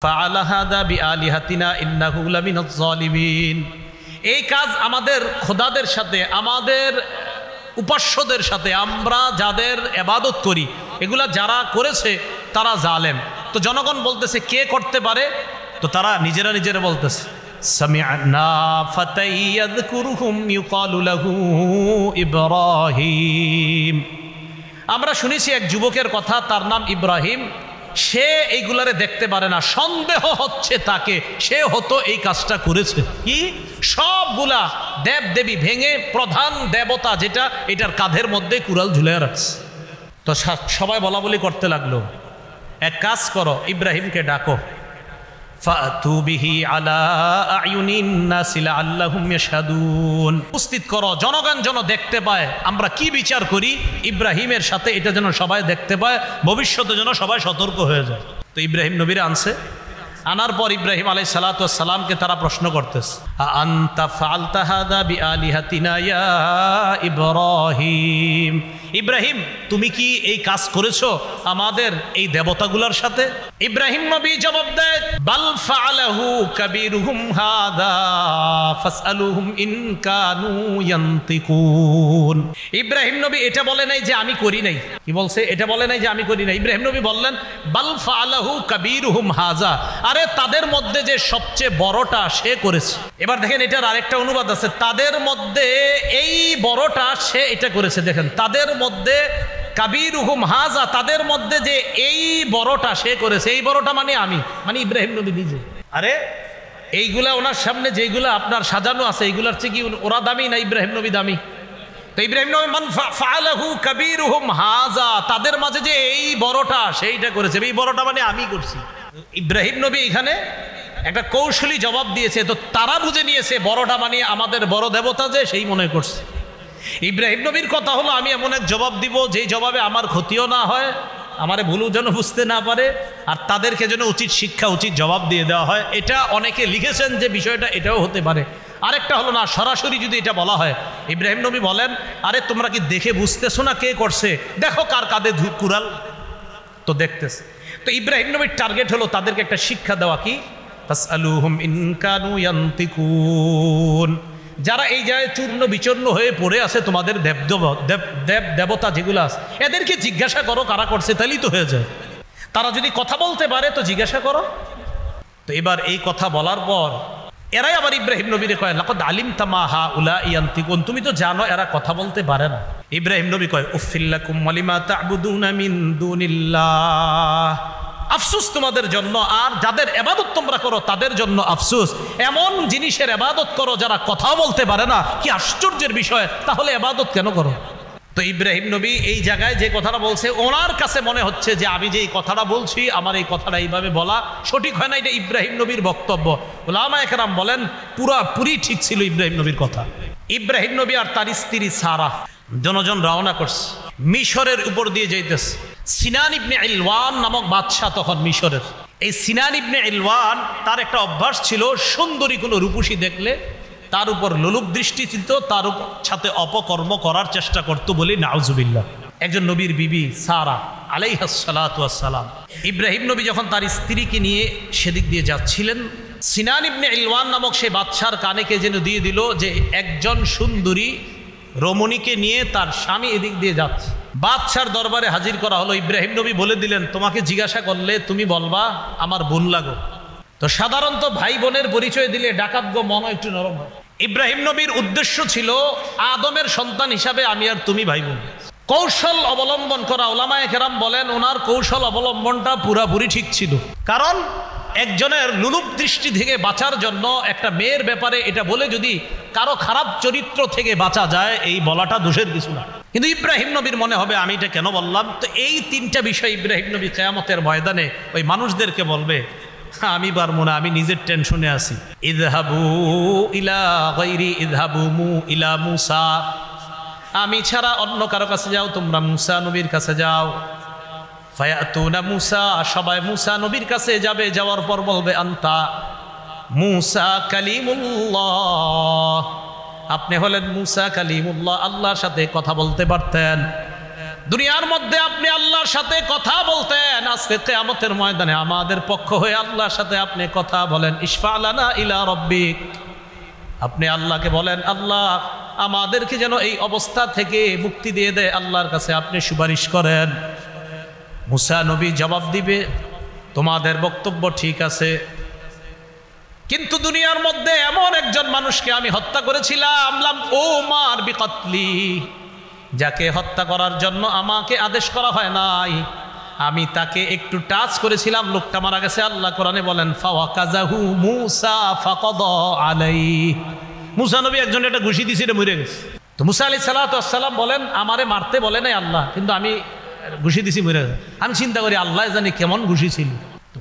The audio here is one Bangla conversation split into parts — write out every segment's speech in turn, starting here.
ফাআলা হাদা বিআলিহাতিনা ইন্নাহু লামিনাজ জালিমিন। এই কাজ আমাদের খোদাদের সাথে, আমাদের উপাস্যদের সাথে, আমরা যাদের ইবাদত করি এগুলা যারা করেছে তারা জালেম। তো জনগণ বলতেছে কে করতে পারে? তো তারা নিজেরা নিজেরা বলতেছে সামি'না ফাতাই ইয়াযকুরুহুম ইউকালু লাহু ইব্রাহিম। আমরা শুনেছি এক যুবকের কথা, তার নাম ইব্রাহিম। সে এইগুলারে দেখতে পারে না, সন্দেহ হচ্ছে তাকে সে হতো এই কাজটা করেছে। কি সবগুলা দেব দেবী ভেঙে প্রধান দেবতা যেটা, এটার কাঁধের মধ্যে কুড়াল ঝুলিয়ে রাখছে। তো সবাই বলা বলি করতে লাগলো, এক কাজ করো, ইব্রাহিমকে ডাকো, ফাতু বিহি আলা আয়ুনিন নাসি লাআল্লাহুম ইয়াশহাদুন। উপস্থিত করো, জনগণ যেন দেখতে পায় আমরা কি বিচার করি ইব্রাহিমের সাথে, এটা যেন সবাই দেখতে পায়, ভবিষ্যতে যেন সবাই সতর্ক হয়ে যায়। তো ইব্রাহিম নবীরা আনছে, আনার পর ইব্রাহিম আলাইহিস সালাতু ওয়াস সালামকে তারা প্রশ্ন করতেছে, আনতা ফাআলতা হাদা বিআলিহাতিনা ইয়া ইব্রাহিম। ইব্রাহিম তুমি কি এই কাজ করেছো আমাদের এই দেবতাগুলোর সাথে? ইব্রাহিম নবী জবাব দেয়, বাল ফাআলাহু কাবীরুহুম হাদা ফাসআলুহুম ইন কানু ইয়ানতিকুন। ইব্রাহিম নবী এটা বলে নাই যে আমি করি নাই। কি বলছে? এটা বলে নাই যে আমি করি নাই। ইব্রাহিম নবী বললেন বাল ফাআলাহু কাবীরুহুম হাযা, আরে তাদের মধ্যে যে সবচেয়ে বড়টা সে করেছে। এবার দেখেন এটার আরেকটা অনুবাদ আছে, তাদের মধ্যে এই বড়টা সে এটা করেছে। দেখেন তাদের মধ্যে কাবীরুহুম হাযা, তাদের মধ্যে যে এই বড়টা সে করেছে, এই বড়টা মানে আমি, মানে ইব্রাহিম নবী নিজে। আরে এইগুলা ওনার সামনে যেগুলা আপনার সাজানো আছে এইগুলার চেয়ে কি ওরা দামি না ইব্রাহিম নবী দামি? তো ইব্রাহিম নবী মান ফাআলাহু কাবীরুহুম হাযা, তাদের মাঝে যে এই বড়টা সেইটা করেছে, এই বড়টা মানে আমি করছি। ইব্রাহিম নবী এখানে একটা কৌশলী জবাব দিয়েছে। তো তারা বুঝে নিয়েছে বড়টা মানে আমাদের বড় দেবতা যে, সেই মনে করছে। ইব্রাহিম নবীর কথা হলো আমি এমন এক জবাব দিব যেই জবাবে আমার ক্ষতিও না হয়, আমারে ভুলও যেন বুঝতে না পারে, আর তাদেরকে যেন উচিত শিক্ষা উচিত জবাব দিয়ে দেওয়া হয়। এটা অনেকে লিখেছেন যে বিষয়টা এটাও হতে পারে। আরেকটা হলো না, সরাসরি যদি এটা বলা হয়, ইব্রাহিম নবী বলেন আরে তোমরা কি দেখে বুঝতেছো না কে করছে? দেখো কার কাঁধে কুড়াল, তো দেখতেছে। তো ইব্রাহিম নবীর টার্গেট হলো তাদেরকে একটা শিক্ষা দেওয়া, কি ফাসআলুহুম ইন কানু ইয়ানতিকুন। যারা এই জায়গায় চূর্ণ বিচূর্ণ হয়ে পড়ে আছে, তোমাদের দেবতা যেগুলো আছে এদেরকে জিজ্ঞাসা করো কারা করছে, তাইলেই তো হয়ে যায়। তারা যদি কথা বলতে পারে তো জিজ্ঞাসা করো। তো এবার এই কথা বলার পর এরাই আবার ইব্রাহিম নবীরে কয় লাকাদ আলিমতা মা হাউলা ইয়ানতিকুন, তুমি তো জানো এরা কথা বলতে পারে না। ইব্রাহিম নবী কয় উফিল লাকুম ওয়ালিমা তা'বুদুনা মিন দুনিল্লাহ, আফসোস তোমাদের জন্য, আর যাদের ইবাদত তোমরা করো তাদের জন্য আফসোস। এমন জিনিসের ইবাদত করো যারা কথা বলতে পারে না, কি আশ্চর্যের বিষয়, তাহলে ইবাদত কেন করো? তো ইব্রাহিম নবী এই জায়গায় যে কথাটা বলছে, ওনার কাছে মনে হচ্ছে যে আমি যে এই কথাটা বলছি আমার এই কথাটা এইভাবে বলা সঠিক হয় না, এটা ইব্রাহিম নবীর বক্তব্য। উলামায়ে কেরাম বলেন পুরাপুরি ঠিক ছিল ইব্রাহিম নবীর কথা। ইব্রাহিম নবী আর তার স্ত্রী সারা জনজন রওনা করছে, মিশরের উপর দিয়ে যাইতেছে। সিনান ইবনে ইলওয়ান নামক বাদশাহ তখন মিশরের। এই সিনান ইবনে ইলওয়ান তার একটা অভ্যাস ছিল, সুন্দরী কোনো রূপসী দেখলে তার উপর লোলুপ দৃষ্টি ছিল, তার সাথে অপকর্ম করার চেষ্টা করতো বলি নাউজুবিল্লাহ। একজন নবীর বিবি সারা আলাইহাস সালাতু ওয়াস সালাম, ইব্রাহিম নবী যখন তার স্ত্রীকে নিয়ে সেদিক দিয়ে যাচ্ছিলেন, সিনান ইবনে ইলওয়ান নামক সেই বাদশার কানে কে যেন দিয়ে দিল যে একজন সুন্দরী রমণীকে নিয়ে তার স্বামী এদিক দিয়ে যাচ্ছে। বাদশার দরবারে হাজির করা হলো। ইব্রাহিম নবী বলে দিলেন তোমাকে জিজ্ঞাসা করলে তুমি বলবা আমার বোন লাগো। তো সাধারণত ভাই বোনের পরিচয় দিলে ডাকাত গো মন একটু নরম হয়। ইব্রাহিম নবীর উদ্দেশ্য ছিল আদমের সন্তান হিসাবে আমি আর তুমি ভাই বোন। কৌশল অবলম্বন করা, উলামায়ে কেরাম বলেন ওনার কৌশল অবলম্বনটা পুরাপুরি ঠিক ছিল। কারণ একজনের লুলুপ দৃষ্টি থেকে বাঁচার জন্য একটা মেয়ের ব্যাপারে এটা বলে যদি কারো খারাপ চরিত্র থেকে বাঁচা যায়, এই বলাটা দোষের কিছু না। কিন্তু ইব্রাহিম নবীর মনে হবে আমি এটা কেন বললাম। তো এই তিনটা বিষয় ইব্রাহিম নবী কিয়ামতের ময়দানে ওই মানুষদেরকে বলবে, আমি পারবো না, আমি নিজের টেনশনে আছি। ইযহাবু ইলা গায়রি ইযহাবু ইলা মুসা, আমি ছাড়া অন্য কারো কাছে যাও, তোমরা মুসা নবীর কাছে যাও। ফায়াতুনা মুসা, সবাই মুসা নবীর কাছে যাবে, যাওয়ার পর বলবে আনতা মুসা কালিমুল্লাহ, আপনি হলেন মুসা কালিমুল্লাহ, আল্লাহর সাথে কথা বলতে পারতেন। দুনিয়ার মধ্যে আপনি আল্লাহর সাথে কথা বলতেন, আজকে কিয়ামতের ময়দানে আমাদের পক্ষ হয়ে আল্লাহর সাথে আপনি কথা বলেন। ইশফা লানা ইলা রাব্বিক, আপনি আল্লাহকে বলেন আল্লাহ আমাদেরকে যেন এই অবস্থা থেকে মুক্তি দিয়ে দেয়, আল্লাহর কাছে আপনি সুপারিশ করেন। মুসা নবী জবাব দিবে তোমাদের বক্তব্য ঠিক আছে, কিন্তু দুনিয়ার মধ্যে এমন একজন মানুষকে আমি হত্যা করেছিলাম, লাম ওমার বিকতলি, যাকে হত্যা করার জন্য আমাকে আদেশ করা হয় নাই, আমি তাকে একটু টাচ করেছিলাম, লোকটা মারা গেছে। আল্লাহ কোরআনে বলেন ফাওয়াকাযাহু মূসা ফাকাদা আলাইহি, মুসা নবী একজন এটা ঘুষি দিছে, এটা মরে গেছে। তো মুসা আলাইহিস সালাতু ওয়াস সালাম বলেন আমারে মারতে বলে নাই আল্লাহ, কিন্তু আমি ঘুষি দিছি মরে গেছে। আমি চিন্তা করি আল্লাহ জানি কেমন ঘুষি ছিল,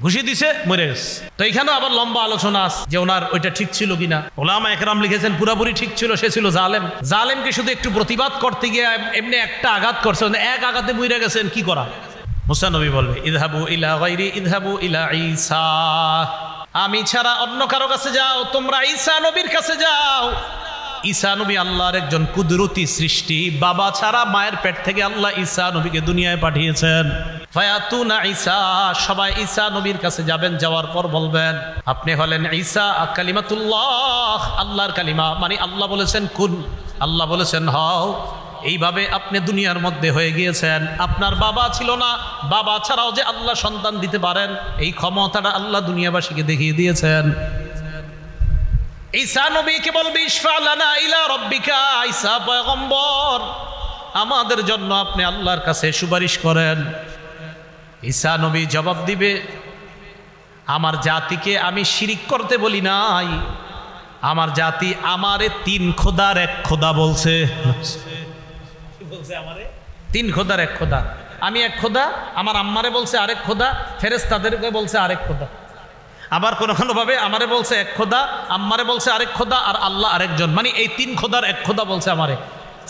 ঘুষি দিছে মরে গেছে। তো এখানেও আবার লম্বা আলোচনা আছে যে ওনার ওইটা ঠিক ছিল কিনা। ওলামা একরাম লিখেছেন পুরাপুরি ঠিক ছিল, সে ছিল জালেম। জালেমকে শুধু একটু প্রতিবাদ করতে গিয়ে এমনি একটা আঘাত করছে, এক আঘাতে মরে গেছেন, কি করা। মুসা নবী বলবে ইযহাবু ইলা গায়রি ইযহাবু ইলা ঈসা, আমি ছাড়া অন্য কারো কাছে যাও, তোমরা ঈসা নবীর কাছে যাও। ঈসা নবী আল্লাহর একজন কুদরতি সৃষ্টি, বাবা ছাড়া মায়ের পেট থেকে আল্লাহ ঈসা নবীকে দুনিয়ায় পাঠিয়েছেন। ফায়াতুনা ঈসা, সবাই ঈসা নবীর কাছে যাবেন, যাওয়ার পর বলবেন আপনি হলেন ঈসা কালিমাতুল্লাহ, আল্লাহর কালিমা, মানে আল্লাহ বলেছেন কুন, আল্লাহ বলেছেন হও, এইভাবে আপনি দুনিয়ার মধ্যে হয়ে গিয়েছেন। আপনার বাবা ছিল না, বাবা ছাড়াও যে আল্লাহ সন্তান দিতে পারেন এই ক্ষমতাটা আল্লাহ দুনিয়াবাসীকে দেখিয়ে দিয়েছেন। ঈসা নবীকে বলবে ইশফা লানা ইলা রাব্বিকা, ঈসা পয়গম্বর আমাদের জন্য আপনি আল্লাহর কাছে সুপারিশ করেন। ঈসা নবী জবাব দিবে আমার জাতিকে আমি শিরিক করতে বলি নাই, আমার জাতি আমারে তিন খোদার এক খোদা বলছে। আমারে তিন খোদার এক খোদা, আমি এক খোদা, আমার আম্মারে বলছে আরেক খোদা, ফেরেশতাদেরকে বলছে আরেক খোদা। আবার কোনো ভাবে আমারে বলছে এক খোদা, আম্মারে বলছে আরেক খোদা, আর আল্লাহ আরেকজন, মানে এই তিন খোদার এক খোদা বলছে আমারে।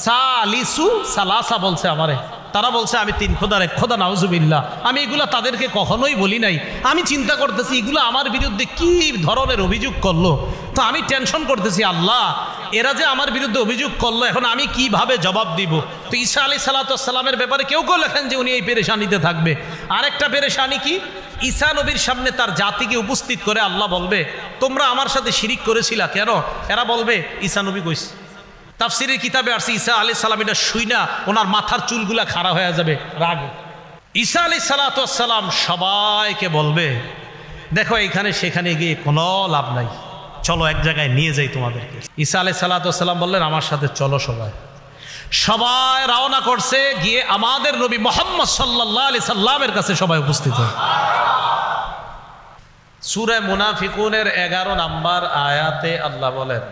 সালিসু সালাসা বলছে আমারে, তারা বলছে আমি তিন খোদার এক খোদা, নাউজুবিল্লাহ। আমি এগুলা তাদেরকে কখনোই বলি নাই। আমি চিন্তা করতেছি এগুলো আমার বিরুদ্ধে কি ধরনের অভিযোগ করলো, তো আমি টেনশন করতেছি আল্লাহ এরা যে আমার বিরুদ্ধে অভিযোগ করলো, এখন আমি কিভাবে জবাব দিব। তো ঈসা আলাইহিস সালাতু ওয়াস সালামের ব্যাপারে কেউ কেউ লেখেন যে উনি এই পেরেশানিতে থাকবে। আরেকটা পেরেশানি কি, ঈসা নবীর সামনে তার জাতিকে উপস্থিত করে আল্লাহ বলবে তোমরা আমার সাথে শিরিক করেছিলা কেন? এরা বলবে ঈসা নবী কইছে। তাফসীরের কিতাবে আসছে ঈসা আলাইহিস সালাম এটা শুইনা ওনার মাথার চুলগুলা খাড়া হয়ে যাবে রাগে। ঈসা আলাইহিস সালাতু ওয়াস সালাম সবাইকে বলবে দেখো এখানে সেখানে গিয়ে কোনো লাভ নাই, চলো এক জায়গায় নিয়ে যাই তোমাদেরকে। ঈসা আলাইহিস সালাতু ওয়াস সালাম বললেন আমার সাথে চলো। সবাই রওনা করছে, গিয়ে আমাদের নবী মুহাম্মদ সাল্লাল্লাহু আলাইহি সাল্লামের কাছে সবাই উপস্থিত হয়। সূরা মুনাফিকুনের 11 নম্বর আয়াতে আল্লাহ বলেন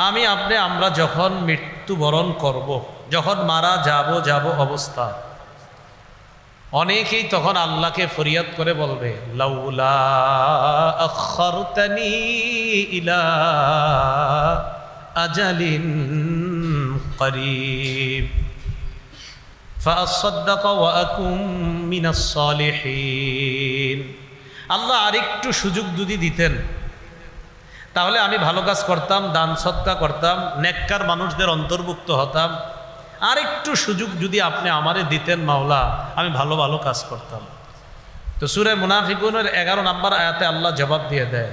আমি আপনি আমরা যখন মৃত্যুবরণ করব, যখন মারা যাব অবস্থা, অনেকেই তখন আল্লাহকে ফরিয়াদ করে বলবে লাউলা আখারতানি ইলা আজালিন করিব ফাসাদদাক ওয়া আকুম মিনাস সালিহিন। আল্লাহ আরেকটু সুযোগ যদি দিতেন তাহলে আমি ভালো কাজ করতাম, দান সদকা করতাম, নেককার মানুষদের অন্তর্ভুক্ত হতাম। আরেকটু সুযোগ যদি আপনি আমারে দিতেন মাওলা, আমি ভালো ভালো কাজ করতাম। তো সূরা মুনাফিকুনের 11 নম্বর আয়াতে আল্লাহ জবাব দিয়ে দেয়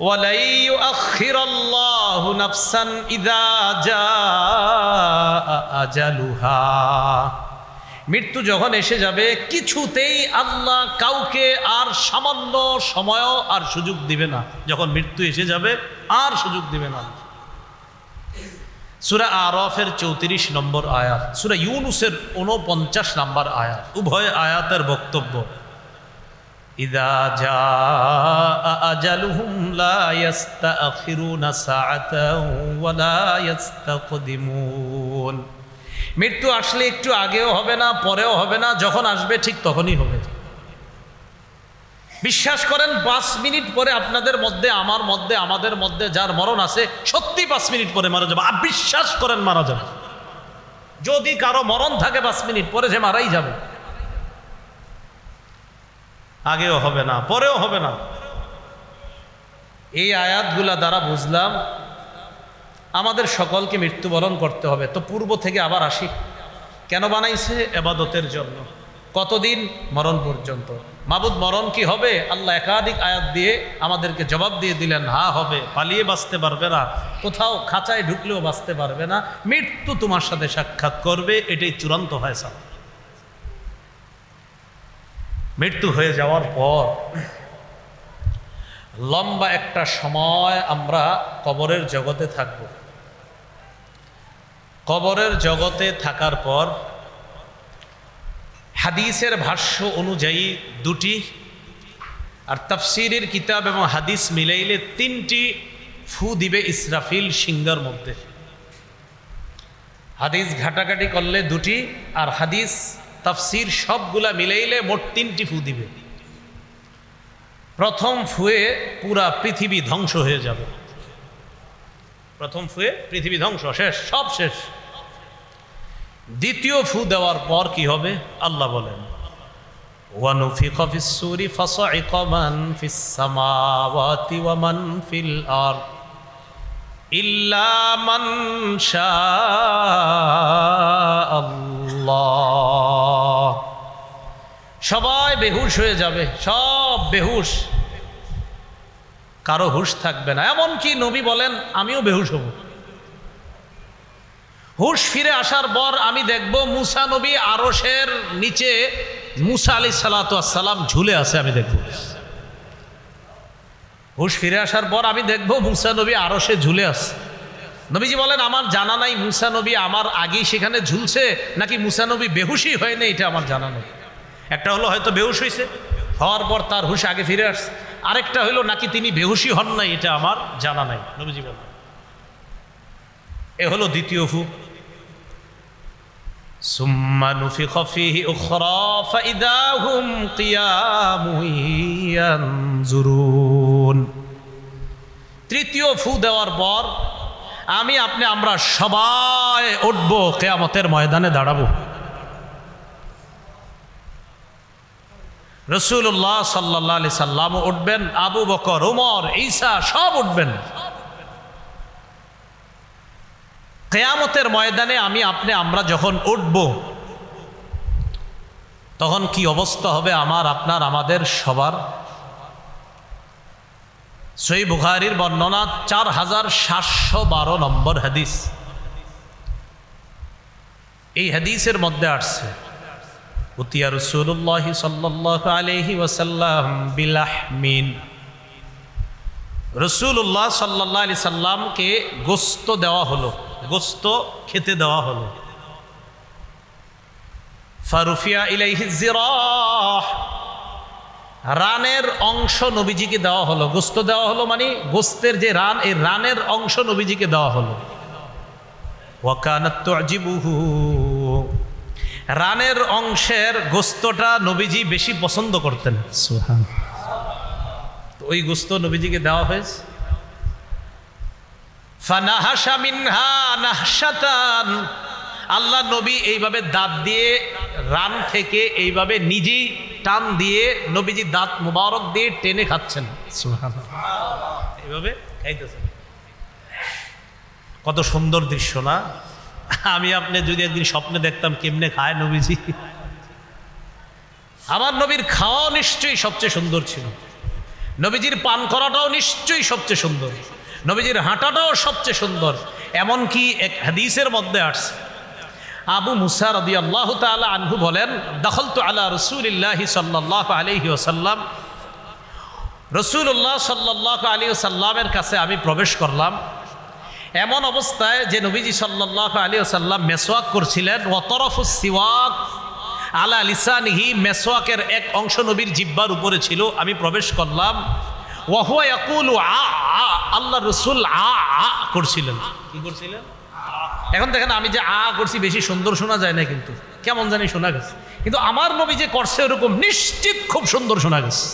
ওয়ালা ইউআখিরাল্লাহু নাফসান ইযা জাআ আজালুহা। মৃত্যু যখন এসে যাবে কিছুতেই আল্লাহ কাউকে আর সামান্য সময়ও আর সুযোগ দিবে না। যখন মৃত্যু এসে যাবে আর সুযোগ দিবে না। সূরা আরাফের 34 নম্বর আয়াত, সূরা ইউনূসের 49 নম্বর আয়াত, উভয় আয়াতের বক্তব্য ইযা জাআ আজালুহুম লা ইস্তাখিরুনা সাআতাও ওয়া লা ইস্তাকদিমুন। মৃত্যু আসলে একটু আগেও হবে না, পরেও হবে না, যখন আসবে ঠিক তখনই হবে। বিশ্বাস করেন 5 মিনিট পরে আপনাদের মধ্যে, আমার মধ্যে, আমাদের মধ্যে যার মরণ আছে সত্যি 5 মিনিট পরে মারা যাবে। বিশ্বাস করেন মারা যাবে। যদি কারো মরণ থাকে 5 মিনিট পরে সে মারাই যাবে। আগেও হবে না, পরেও হবে না। এই আয়াতগুলা দ্বারা বুঝলাম আমাদের সকলকে মৃত্যুবরণ করতে হবে। তো পূর্ব থেকে আবার আসি, কেন বানাইছে? ইবাদতের জন্য। কতদিন? মরণ পর্যন্ত। মাবুদ মরণ কি হবে? আল্লাহ একাধিক আয়াত দিয়ে আমাদেরকে জবাব দিয়ে দিলেন, হ্যাঁ হবে। পালিয়ে বাঁচতে পারবে না, কোথাও খাঁচায় ঢুকলেও বাঁচতে পারবে না, মৃত্যু তোমার সাথে সাক্ষাৎ করবে, এটাই চূড়ান্ত ফয়সালা। মৃত্যু হয়ে যাওয়ার পর লম্বা একটা সময় আমরা কবরের জগতে থাকব। কবরের জগতে থাকার পর হাদিসের ভাষ্য অনুযায়ী দুটি, আর তাফসীরের কিতাব এবং হাদিস মিলাইলে তিনটি ফু দিবে ইসরাফিল সিংহার মধ্যে। হাদিস ঘাটাঘাটি করলে দুটি, আর হাদিস তাফসীর সবগুলা মিলাইলে মোট তিনটি ফু দিবে। প্রথম ফুয়ে পুরা পৃথিবী ধ্বংস হয়ে যাবে। প্রথম ফুয়ে পৃথিবী ধ্বংস, শেষ, সব শেষ। দ্বিতীয় ফু দেওয়ার পর কি হবে? আল্লাহ বলেন, ওয়ানুফিখা ফিস-সূরি ফাসাইকা মান ফিস-সামাওয়াতি ওয়া মান ফিল আরদ ইল্লা মান শাআল্লাহ। সবাই বেহুশ হয়ে যাবে, সব বেহুশ, কারো হুশ থাকবে না। এমনকি নবী বলেন আমিও বেহুশ হব। হুশ ফিরে আসার পর আমি দেখব মুসা নবী আরশের নিচে মুসা আলাইহিস সালাতু ওয়াস সালাম ঝুলে আছে, আমি দেখব। হুশ ফিরে আসার পর আমি দেখব মুসা নবী আরশে ঝুলে আছে। নবীজি বলেন আমার জানা নাই মুসা নবী আমার আগেই সেখানে ঝুলছে, নাকি মুসা নবী বেহুশই হয়নি, এটা আমার জানা নেই। একটা হলো হয়তো বেহুশ হয়েছে, হওয়ার পর তার হুশ আগে ফিরে আসছে। আরেকটা হলো নাকি তিনি বেহুশি হন নাই, এটা আমার জানা নাই। নবীজি বলেন এ হলো দ্বিতীয় ফু। সুম্মা নুফিখা ফীহি উখরা ফাইদা হুম কিয়ামুন ইয়ানজুরুন। তৃতীয় ফু দেওয়ার পর আমি আপনি আমরা সবাই উঠবো, কিয়ামতের ময়দানে দাঁড়াবো। রাসূলুল্লাহ সাল্লাল্লাহু আলাইহি সাল্লাম উঠবেন, আবু বকর, ওমর, ঈসা সব উঠবেন। কিয়ামতের ময়দানে আমি আপনি আমরা যখন উঠব তখন কি অবস্থা হবে আমার আপনার আমাদের সবার? সহিহ বুখারীর বর্ণনা 4712 নম্বর হাদিস। এই হাদিসের মধ্যে আসছে উতিয়া রাসূলুল্লাহ সাল্লাল্লাহু আলাইহি ওয়াসাল্লাম বিলাহমিন। রাসূলুল্লাহ সাল্লাল্লাহু আলাইহি সাল্লামকে গোশত দেওয়া হলো, গোশত খেতে দেওয়া হলো। ফারুফিয়া ইলাইহি জিরাহ, রানের অংশ নবীজিকে দেওয়া হলো। গোশত দেওয়া হলো মানে গোশতের যে রান, এই রানের অংশ নবীজিকে দেওয়া হলো। ওয়া কানাত তুজিবুহু, রানের অংশের গোশতটা নবীজি বেশি পছন্দ করতেন। সুবহানাল্লাহ। তো ওই গোশত নবীজিকে দেওয়া হয়েছে। ফানাহাশা মিনহা নাহশাতান, আল্লাহ নবী এইভাবে দাঁত দিয়ে রান থেকে এইভাবে নিজেই টান দিয়ে নবীজি দাঁত মুবারক দিয়ে টেনে খাচ্ছেন। সুবহানাল্লাহ। এইভাবে খাইতেছেন। কত সুন্দর দৃশ্য না? আমি আপনি যদি একদিন স্বপ্নে দেখতাম কেমনে খায় নবীজি। আমার নবীর খাওয়া নিশ্চয়ই সবচেয়ে সুন্দর ছিল, নবীজির পান করাটাও নিশ্চয়ই সবচেয়ে সুন্দর, নবীজির হাঁটাটাও সবচেয়ে সুন্দর। এমনকি এক হাদিসের মধ্যে আসছে, আবু মুসা রাদিয়াল্লাহু তাআলা আনহু বলেন, দাখালতু আলা রাসূলিল্লাহি সাল্লাল্লাহু আলাইহি ওয়াসাল্লাম, রাসূলুল্লাহ সাল্লাল্লাহু আলাইহি ওয়াসাল্লামের কাছে আমি প্রবেশ করলাম। এমন অবস্থায় যে নবীজি সাল্লাল্লাহু আলাইহি ওয়াসাল্লাম মেসওয়াক করছিলেন। ওয়া তারাফুস সিওয়াক আলা লিসানিহি, মেসওয়াকের এক অংশ নবীর জিহ্বার উপরে ছিল। আমি প্রবেশ করলাম। ওয়া হুয়া ইয়াকুলু আ আ, আল্লাহ রাসূল আ আ করছিলেন। কি করছিলেন? এখন দেখেন আমি যে আ করছি বেশি সুন্দর শোনা যায় না, কিন্তু কেমন জানি শোনা গেছে। কিন্তু আমার নবী যে করছে ওরকম নিশ্চিত খুব সুন্দর শোনা গেছে।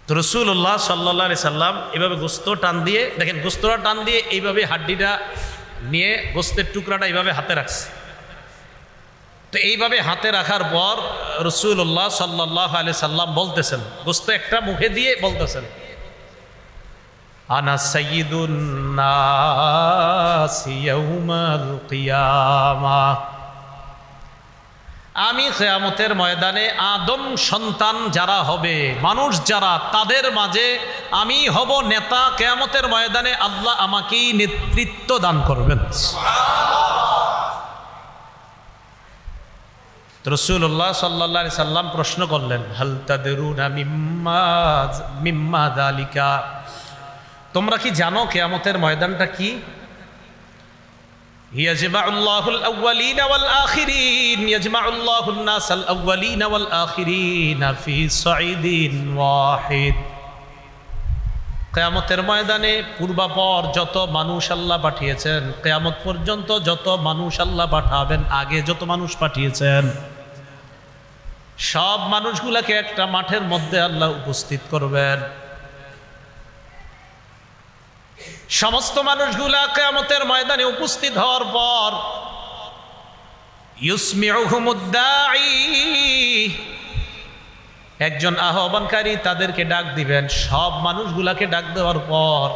তো রাসূলুল্লাহ সাল্লাল্লাহু আলাইহি সাল্লাম এভাবে গোশত টান দিয়ে, দেখেন গোশতটা টান দিয়ে এইভাবে হাড্ডিটা নিয়ে গোশতের টুকরাটা এইভাবে হাতে রাখছে। তো এইভাবে হাতে রাখার পর রাসূলুল্লাহ সাল্লাল্লাহু আলাইহি সাল্লাম বলতেছেন, গোশত একটা মুখে দিয়ে বলতেছেন, আনা সাইয়্যিদুন নাস ইয়াউমাল কিয়ামাহ, আমি কিয়ামতের ময়দানে আদম সন্তান যারা হবে, মানুষ যারা, তাদের মাঝে আমি হব নেতা। কিয়ামতের ময়দানে আল্লাহ আমাকেই নেতৃত্ব দান করবেন। রাসূলুল্লাহ সাল্লাল্লাহু আলাইহি সাল্লাম প্রশ্ন করলেন, হাল তাদরুনা মিম্মা যালিকা, তোমরা কি জানো কিয়ামতের ময়দানটা কি? ইয়াজমাউল্লাহুল আউওয়ালিনা ওয়াল আখিরিন, ইয়াজমাউল্লাহুন নাসাল আউওয়ালিনা ওয়াল আখিরিনা ফি সাঈদিন ওয়াহিদ। কিয়ামতের ময়দানে পূর্বাপর যত মানুষ আল্লাহ পাঠিয়েছেন, কিয়ামত পর্যন্ত যত মানুষ আল্লাহ পাঠাবেন, আগে যত মানুষ পাঠিয়েছেন, সব মানুষগুলাকে একটা মাঠের মধ্যে আল্লাহ উপস্থিত করবেন। সমস্ত মানুষগুলা কিয়ামতের ময়দানে উপস্থিত হওয়ার পর ইউসমিউহুমুদ দাঈ, একজন আহ্বানকারী তাদেরকে ডাক দিবেন। সব মানুষগুলাকে ডাক দেওয়ার পর,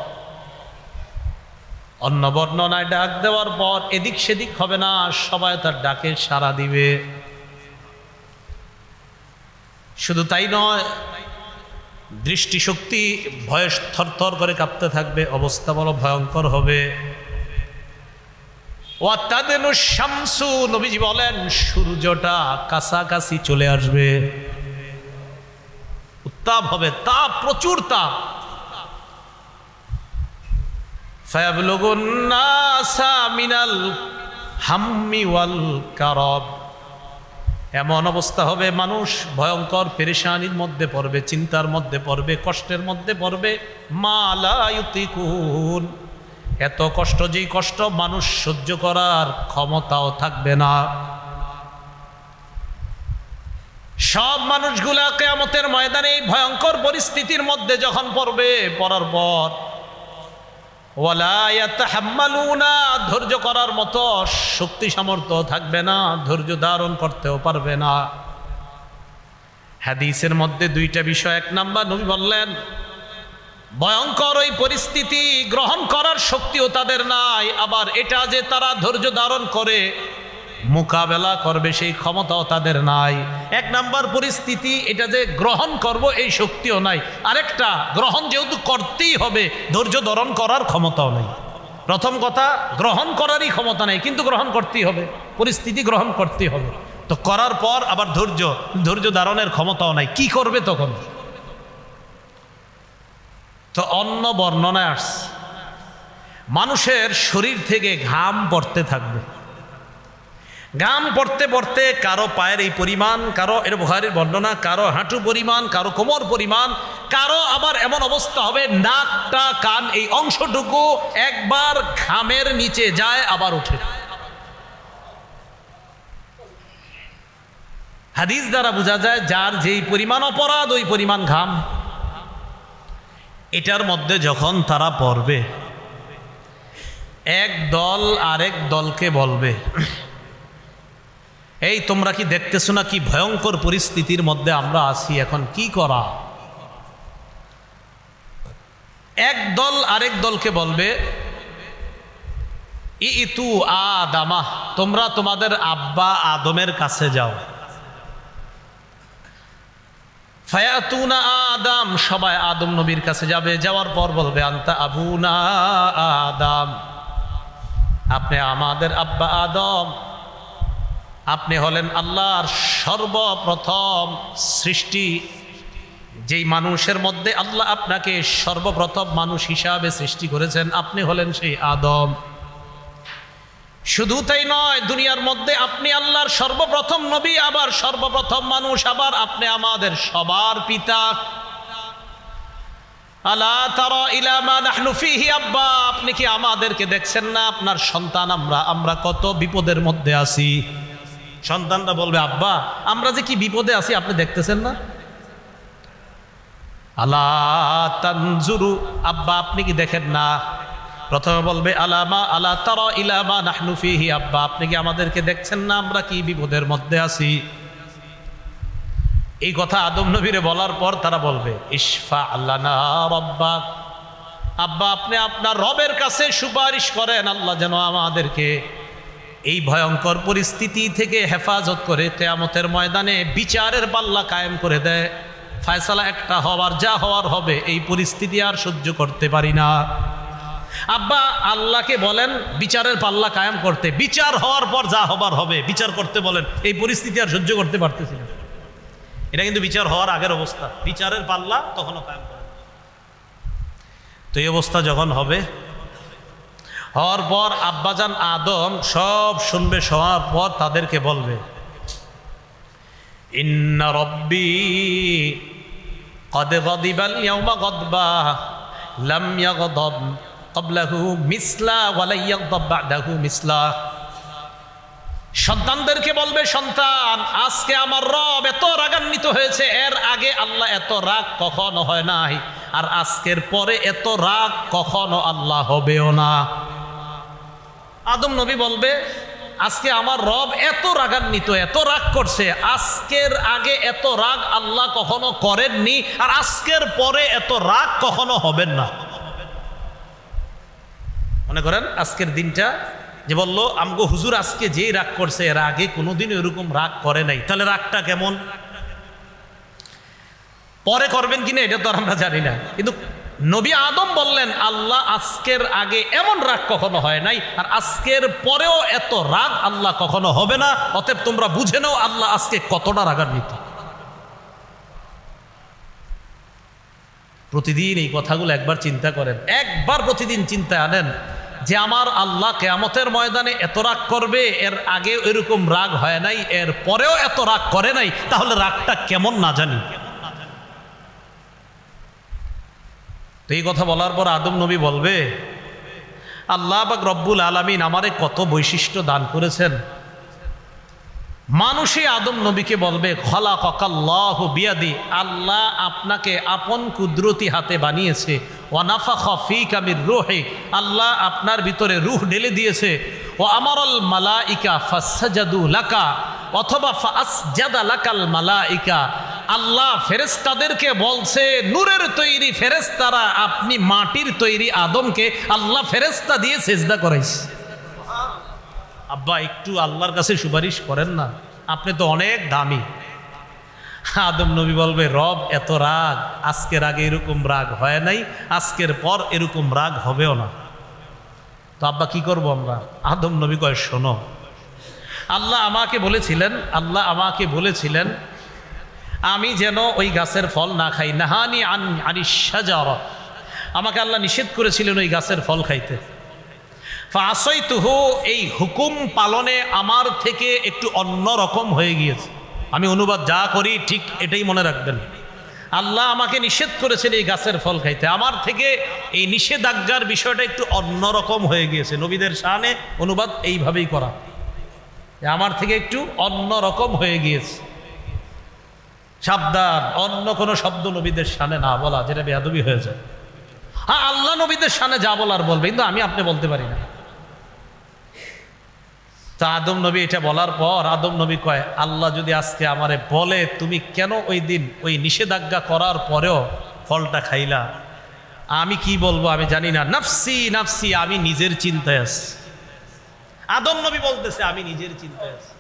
অন্য বর্ণনায় ডাক দেওয়ার পর এদিক সেদিক হবে না, সবাই তার ডাকে সাড়া দিবে। শুধু তাই নয়, দৃষ্টিশক্তি ভয়ে থরথর করে কাঁপতে থাকবে, অবস্থা বড় ভয়ঙ্কর হবে। ওয়াতাদনু শামসু, নবীজি বলেন সূর্যটা কাছাকাছি চলে আসবে, উত্তাপ হবে, তাপ, প্রচুর তাপ। ফায়াবলুগুন নাসা মিনাল হাম্মি ওয়াল কারাব, এমন অবস্থা হবে মানুষ ভয়ঙ্কর পেরেশানির মধ্যে পড়বে, চিন্তার মধ্যে পড়বে, কষ্টের মধ্যে পড়বে। মা লা ইউতিকুন, এত কষ্ট, যেই কষ্ট মানুষ সহ্য করার ক্ষমতাও থাকবে না। সব মানুষগুলা কিয়ামতের ময়দানে এই ভয়ঙ্কর পরিস্থিতির মধ্যে যখন পড়বে, পড়ার পর ওয়ালা ইয়াতাহাম্মালুনা, ধৈর্য করার মতো শক্তি সামর্থ্য থাকবে না, ধৈর্য ধারণ করতেও পারবে না। হাদিসের মধ্যে দুইটা বিষয়। এক নাম্বার, নবী বললেন ভয়ঙ্কর ওই পরিস্থিতি গ্রহণ করার শক্তিও তাদের নাই, আবার এটা যে তারা ধৈর্য ধারণ করে মোকাবেলা করবে সেই ক্ষমতাও তাদের নাই। এক নাম্বার পরিস্থিতি, এটা যে গ্রহণ করব এই শক্তিও নাই। আরেকটা, গ্রহণ যেহেতু করতেই হবে, ধৈর্য ধারণ করার ক্ষমতাও নেই। প্রথম কথা, গ্রহণ করারই ক্ষমতা নেই, কিন্তু গ্রহণ করতেই হবে, পরিস্থিতি গ্রহণ করতেই হবে। তো করার পর আবার ধৈর্য ধারণের ক্ষমতাও নাই, কি করবে তখন? তো অন্য বর্ণনায় আসছে মানুষের শরীর থেকে ঘাম পড়তে থাকবে। ঘাম পড়তে পড়তে কারো পায়ের এই পরিমাণ, কারো, এর বুখারীর বর্ণনা, কারো হাঁটু পরিমাণ, কারো কোমর পরিমাণ, কারো আবার এমন অবস্থা হবে নাকটা, কান, এই অংশটুকু একবার ঘামের নিচে যায় আবার ওঠে। হাদিস দ্বারা বোঝা যায় যার যেই পরিমাণ অপরাধ ওই পরিমাণ ঘাম। এটার মধ্যে যখন তারা পড়বে, এক দল আরেক দলকে বলবে, এই তোমরা কি দেখতেছো না কি ভয়ঙ্কর পরিস্থিতির মধ্যে আমরা আছি, এখন কি করা? এক দল আরেক দলকে বলবে, ইতু আদামা, তোমরা তোমাদের আব্বা আদমের কাছে যাও। ফায়াতুনা আদম, সবাই আদম নবীর কাছে যাবে। যাওয়ার পর বলবে, আনতা আবুনা আদম, আপনি আমাদের আব্বা আদম, আপনি হলেন আল্লাহর সর্বপ্রথম সৃষ্টি। যেই মানুষের মধ্যে আল্লাহ আপনাকে সর্বপ্রথম মানুষ হিসাবে সৃষ্টি করেছেন, আপনি হলেন সেই আদম। শুধু তাই নয়, দুনিয়ার মধ্যে আপনি আল্লাহর সর্বপ্রথম নবী, আবার সর্বপ্রথম মানুষ, আবার আপনি আমাদের সবার পিতা। আলা তারা ইলা মা নাহনু ফিহি আব্বা, আপনি কি আমাদেরকে দেখছেন না? আপনার সন্তান আমরা কত বিপদের মধ্যে আছি। সন্তানরা বলবে, আব্বা আমরা যে কি বিপদে আছি আপনি দেখতেছেন না? আলা তানজুরু, আব্বা আপনি কি দেখেন না? প্রথমে বলবে আলা তারা ইলা মা নাহনু ফিহি আব্বা, আপনি কি আমাদেরকে দেখছেন না আমরা কি বিপদের মধ্যে আছি? এই কথা আদম নবীরে বলার পর তারা বলবে, ইশফা লানা রাব্বাক, আব্বা আপনি আপনার রবের কাছে সুপারিশ করেন আল্লাহ যেন আমাদেরকে এই ভয়ঙ্কর পরিস্থিতি থেকে হেফাজত করে কিয়ামতের ময়দানে বিচারের পাল্লা কায়েম করে দেয়। ফয়সালা একটা হওয়ার, যা হওয়ার হবে, এই পরিস্থিতি আর সহ্য করতে পারি না। আব্বা আল্লাহকে বলেন বিচারের পাল্লা কায়েম করতে, বিচার হওয়ার পর যা হবার হবে বিচার করতে বলেন, এই পরিস্থিতি আর সহ্য করতে পারতেছি না। এটা কিন্তু বিচার হওয়ার আগের অবস্থা, বিচারের পাল্লা তখনও কায়েম করে। তো এই অবস্থা যখন হবে, হওয়ার পর আব্বাজান আদম সব শুনবে, শোনার পর তাদেরকে বলবে ইন্না রব্বি কদ গদিবাল ইয়াউমা গদবা লাম ইয়াগদাব ক্বাবলাহু মিসলা ওয়া লা ইয়াগদাব বা'দাহু মিসলা। সন্তানদেরকে বলবে, সন্তান আজকে আমার রব এত রাগান্বিত হয়েছে, এর আগে আল্লাহ এত রাগ কখনো হয় নাই, আর আজকের পরে এত রাগ কখনো আল্লাহ হবেও না। আদম নবী বলবে, আজকে আমার রব এত রাগান্বিত, এত রাগ করছে, আজকের আগে এত রাগ আল্লাহ কখনো করেননি, আর আজকের পরে এত রাগ কখনো হবেন না। মনে করেন আজকের দিনটা যে বললো আমগো হুজুর আজকে যেই রাগ করছে, এর আগে কোনোদিন এরকম রাগ করে নাই, তাহলে রাগটা কেমন, পরে করবেন কিনা এটা তো আর আমরা জানি না। কিন্তু নবী আদম বললেন আল্লাহ আজকের আগে এমন রাগ কখনো হয় নাই, আর আজকের পরেও এত রাগ আল্লাহ কখনো হবে না। অতএব তোমরা বুঝে নাও আল্লাহ আজকে কতটা রাগান্বিত। প্রতিদিন এই কথাগুলো একবার চিন্তা করেন, একবার প্রতিদিন চিন্তায় আনেন যে আমার আল্লাহ কিয়ামতের ময়দানে এত রাগ করবে, এর আগে এরকম রাগ হয় নাই, এর পরেও এত রাগ করে নাই, তাহলে রাগটা কেমন না জানি। তো এই কথা বলার পর আদম নবী বলবে, আল্লাহ পাক রব্বুল আলামিন আমারে কত বৈশিষ্ট্য দান করেছেন। মানুষই আদম নবীকে বলবে, খলাকাল্লাহু বিয়াদি, আল্লাহ আপনাকে আপন কুদরতি হাতে বানিয়েছে, ওয়া নাফাখা ফীকা মির রূহি, আল্লাহ আপনার ভিতরে রূহ ঢেলে দিয়েছে, ওয়া আমারাল মালাইকা ফাসজাদু লাকা, অথবা ফাসজাদা লাকাল মালাইকা, আল্লাহ ফেরেশতাদেরকে বলছে নূরের তৈরি ফেরেশতারা আপনি মাটির তৈরি আদমকে আল্লাহ ফেরেশতা দিয়ে সেজদা করাইছে। আব্বা একটু আল্লাহর কাছে সুপারিশ করেন না, আপনি তো অনেক দামি। আদম নবী বলবে, রব এত রাগ, আজকের আগে এরকম রাগ হয় নাই, আজকের পর এরকম রাগ হবেও না। তো আব্বা কি করব আমরা? আদম নবী কয়, শোনো, আল্লাহ আমাকে বলেছিলেন আমি যেন ওই গাছের ফল না খাই, নাহানি আনিশ শাজারা, আমাকে আল্লাহ নিষেধ করেছিলেন ওই গাছের ফল খাইতে। ফাআসাইতুহু, এই হুকুম পালনে আমার থেকে একটু অন্য রকম হয়ে গিয়েছে। আমি অনুবাদ যা করি ঠিক এটাই মনে রাখবেন। আল্লাহ আমাকে নিষেধ করেছেন এই গাছের ফল খাইতে, আমার থেকে এই নিষেধাজ্ঞার বিষয়টা একটু অন্য রকম হয়ে গিয়েছে। নবীদের শানে অনুবাদ এইভাবেই করা, আমার থেকে একটু অন্য রকম হয়ে গিয়েছে। সাবধান, অন্য কোনো শব্দ নবীদের শানে না বলা, যেটা বেয়াদবি হয়ে যায়। হ্যাঁ, আল্লাহ নবীদের শানে যা বলার বলবে, কিন্তু আমি আপনি বলতে পারি না। তা আদম নবী এটা বলার পর আদম নবী কয়, আল্লাহ যদি আজকে আমারে বলে তুমি কেন ওই দিন ওই নিষেধাজ্ঞা করার পরেও ফলটা খাইলা, আমি কি বলবো আমি জানি না। নাফসি নাফসি, আমি নিজের চিন্তায় আছি। আদম নবী বলতেছে আমি নিজের চিন্তায় আছি।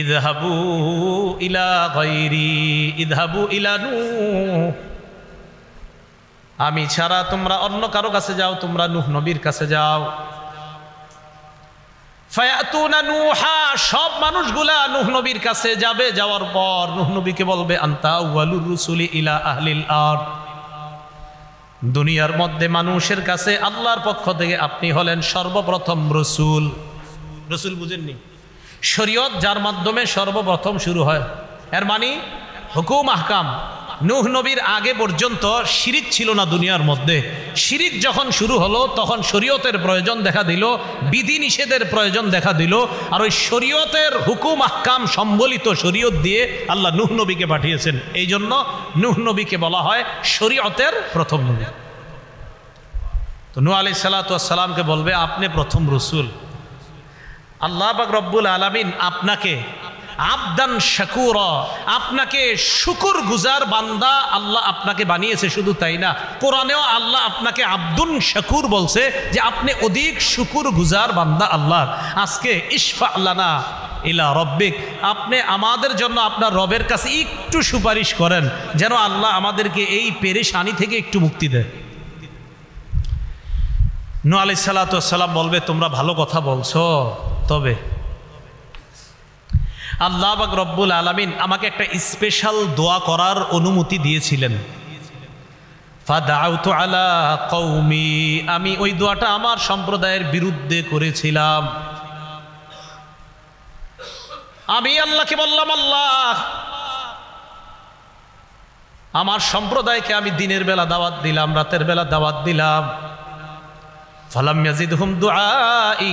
ইযহাবু ইলা গায়রি ইযহাবু ইলা নূহ, আমি ছাড়া তোমরা অন্য কারো কাছে যাও, তোমরা নূহ নবীর কাছে যাও। ফায়াতুনা নূহা, সব মানুষগুলা নূহ নবীর কাছে যাবে। যাওয়ার পর নূহ নবীকে বলবে, আনতা আউয়ালুর রুসুলি ইলা আহলিল আরদ, দুনিয়ার মধ্যে মানুষের কাছে আল্লাহর পক্ষ থেকে আপনি হলেন সর্বপ্রথম রসুল। রসুল বুঝেননি? শরীয়ত যার মাধ্যমে সর্বপ্রথম শুরু হয়, এর মানে হুকুম আহকাম। নূহ নবীর আগে পর্যন্ত শিরিক ছিল না দুনিয়ার মধ্যে। শিরিক যখন শুরু হলো তখন শরীয়তের প্রয়োজন দেখা দিল, বিধি নিষেধের প্রয়োজন দেখা দিল। আর ওই শরীয়তের হুকুম আহকাম সম্বলিত শরীয়ত দিয়ে আল্লাহ নূহ নবীকে পাঠিয়েছেন। এই জন্য নূহ নবীকে বলা হয় শরীয়তের প্রথম নবী। তো নূহ আলাইহিস সালাতু ওয়াস সালামকে বলবে, আপনি প্রথম রসুল। আল্লাহ পাক রব্বুল আলামিন আপনাকে আবদান শাকুরা, আপনাকে শুকর গুজার বান্দা আল্লাহ আপনাকে বানিয়েছে। শুধু তাই না, কোরআনেও আল্লাহ আপনাকে আব্দুন শাকুর বলছে যে আপনি অধিক শুকর গুজার বান্দা আল্লাহ। আজকে ইশফা লানা ইলা রব্বিক, আপনি আমাদের জন্য আপনার রবের কাছে একটু সুপারিশ করেন যেন আল্লাহ আমাদেরকে এই পেরেশানি থেকে একটু মুক্তি দেয়। নূহ আলাইহিস সালাতু ওয়াস সালাম বলবে তোমরা ভালো কথা বলছো, তবে আল্লাহ পাক রব্বুল আলামিন আমাকে একটা স্পেশাল দোয়া করার অনুমতি দিয়েছিলেন। ফাদাউতু আলা কওমি, আমি ওই দোয়াটা আমার সম্প্রদায়ের বিরুদ্ধে করেছিলাম। আমি আল্লাহকে বললাম, আল্লাহ আমার সম্প্রদায়কে আমি দিনের বেলা দাওয়াত দিলাম, রাতের বেলা দাওয়াত দিলাম, ফালাম ইয়াজিদহুম দুআই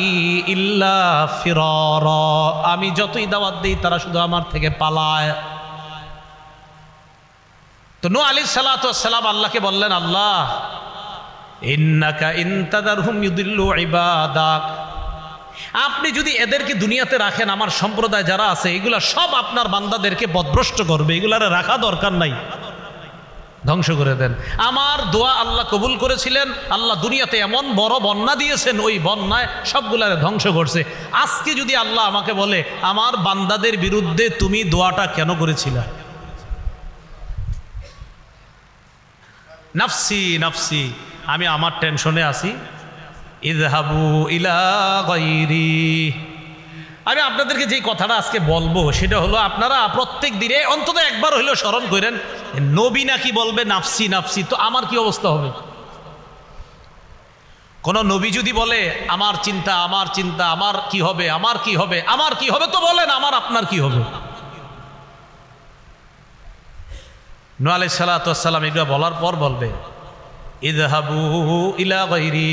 ইল্লা ফিরারা, আমি যতই দাওয়াত দিই তারা শুধু আমার থেকে পালায়। তো নূহ আলাইহিস সালাতু ওয়াস সালাম আল্লাহকে বললেন, আল্লাহ ইন্নাকা ইনতাদারহুম ইউদিল্লু ইবাদাক, আপনি যদি এদেরকে দুনিয়াতে রাখেন, আমার সম্প্রদায় যারা আছে এগুলা সব আপনার বান্দাদেরকে পথভ্রষ্ট করবে, এগুলারে রাখা দরকার নাই, ধ্বংস করে দেন। আমার দোয়া আল্লাহ কবুল করেছিলেন, আল্লাহ দুনিয়াতে এমন বড় বন্যা দিয়েছেন, ওই বন্যায় সবগুলারে ধ্বংস করছে। আজকে যদি আল্লাহ আমাকে বলে আমার বান্দাদের বিরুদ্ধে তুমি দোয়াটা কেন করেছিলা? নাফসি নাফসি, আমি আমার টেনশনে আছি। ইযহাবু ইলা গায়রি, আমি আপনাদেরকে যে কথাটা আজকে বলবো সেটা হলো, আপনারা প্রত্যেক দিনে অন্তত একবার হইলেও স্মরণ করেন, নবী নাকি বলবে নাফসি নাফসি, তো আমার কি অবস্থা হবে? কোন নবী যদি বলে আমার চিন্তা আমার চিন্তা, আমার কি হবে আমার কি হবে আমার কি হবে, তো বলেন আমার আপনার কি হবে? নূহ আলাইহিস সালাতু ওয়াস সালাম এগুলো বলার পর বলবে, ইযহাবু ইলা গায়রি,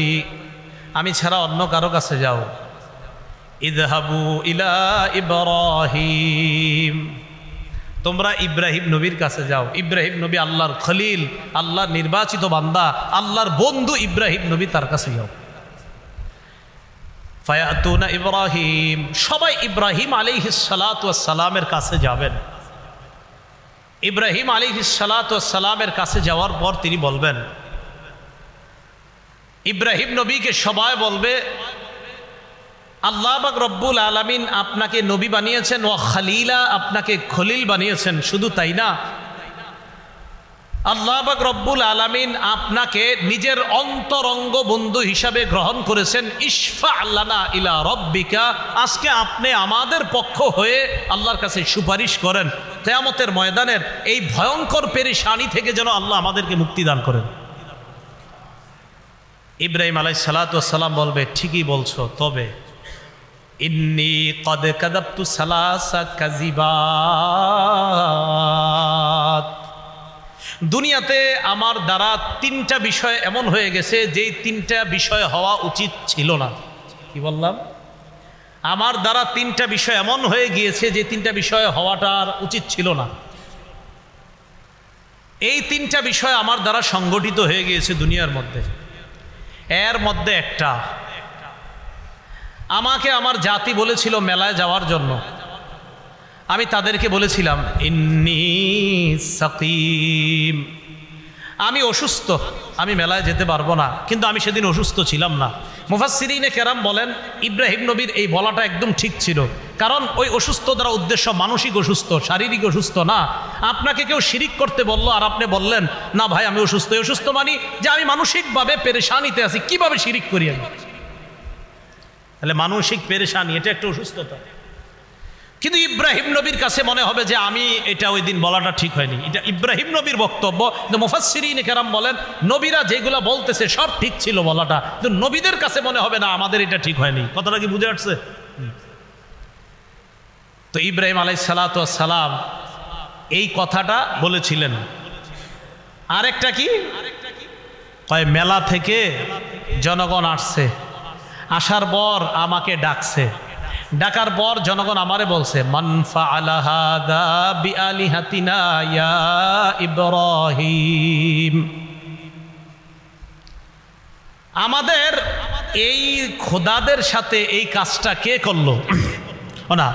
আমি ছাড়া অন্য কারো কাছে যাও। ইযহাবু ইলা ইব্রাহিম, তোমরা ইব্রাহিম নবীর কাছে যাও। ইব্রাহিম নবী আল্লাহর খলিল, আল্লাহর নির্বাচিত বান্দা, আল্লাহর বন্ধু ইব্রাহিম নবী, তার কাছে যাও। ফায়াতুনা ইব্রাহিম, সবাই ইব্রাহিম আলাইহিস সালাতু ওয়াস সালামের কাছে যাবেন। ইব্রাহিম আলাইহিস সালাতু ওয়াস সালামের কাছে যাওয়ার পর তিনি বলবেন, ইব্রাহিম নবীকে সবাই বলবে, আল্লাহ পাক রব্বুল আলামিন আপনাকে নবী বানিয়েছেন, ও খলিলা, আপনাকে খলিল বানিয়েছেন। শুধু তাই না, আল্লাহ পাক রব্বুল আলামিন আপনাকে নিজের অন্তরঙ্গ বন্ধু হিসাবে গ্রহণ করেছেন। ইশফা লানা ইলা রব্বিকা, আজকে আপনি আমাদের পক্ষ হয়ে আল্লাহর কাছে সুপারিশ করেন, কিয়ামতের ময়দানের এই ভয়ঙ্কর পেরেশানি থেকে যেন আল্লাহ আমাদেরকে মুক্তি দান করেন। ইব্রাহিম আলাইহিস সালাতু ওয়াস সালাম বলবে, ঠিকই বলছো, তবে ইন্নী কদ কাযাবতু সালাসা কাযিবাত, দুনিয়াতে আমার দ্বারা তিনটা বিষয় এমন হয়ে গেছে যেই তিনটা বিষয় হওয়া উচিত ছিল না। কি বললাম? আমার দ্বারা তিনটা বিষয় এমন হয়ে গিয়েছে যে তিনটা বিষয় হওয়াটার উচিত ছিল না। এই তিনটা বিষয় আমার দ্বারা সংগঠিত হয়ে গিয়েছে দুনিয়ার মধ্যে। এর মধ্যে একটা, আমাকে আমার জাতি বলেছিল মেলায় যাওয়ার জন্য, আমি তাদেরকে বলেছিলাম ইন্নী সাকিম, আমি অসুস্থ, আমি মেলায় যেতে পারবো না। কিন্তু আমি সেদিন অসুস্থ ছিলাম না। মুফাসসিরিনে কেরাম বলেন ইব্রাহিম নবীর এই বলাটা একদম ঠিক ছিল, কারণ ওই অসুস্থ দ্বারা উদ্দেশ্য মানসিক অসুস্থ, শারীরিক অসুস্থ না। আপনাকে কেউ শিরিক করতে বললো আর আপনি বললেন না ভাই আমি অসুস্থ, অসুস্থ মানি যে আমি মানসিকভাবে পেরেশানিতে আছি, কিভাবে শিরিক করি আমি? তাহলে মানসিক পেরেশানি এটা একটা অসুস্থতা। কিন্তু ইব্রাহিম নবীর কাছে মনে হবে যে আমি এটা ওই দিন বলাটা ঠিক হয়নি, এটা ইব্রাহিম নবীর বক্তব্য। কিন্তু মুফাসসিরিনে কেরাম বলেন নবীরা যেগুলো বলতেছে সব ঠিক ছিল বলাটা, কিন্তু নবীদের কাছে মনে হবে না আমাদের এটা ঠিক হয়নি। কথাটা কি বুঝে আসছে? তো ইব্রাহিম আলাইহিস সালাতু ওয়াস সালাম এই কথাটা বলেছিলেন। আরেকটা কি, কয় মেলা থেকে জনগণ আসছে, আসার পর আমাকে ডাকছে, ডাকার পর জনগণ আমারে বলছে মান ফাআলা হাদা বিআলিহাতিনা ইয়া ইব্রাহিম, আমাদের এই খোদাদের সাথে এই কাজটা কে করলো? না,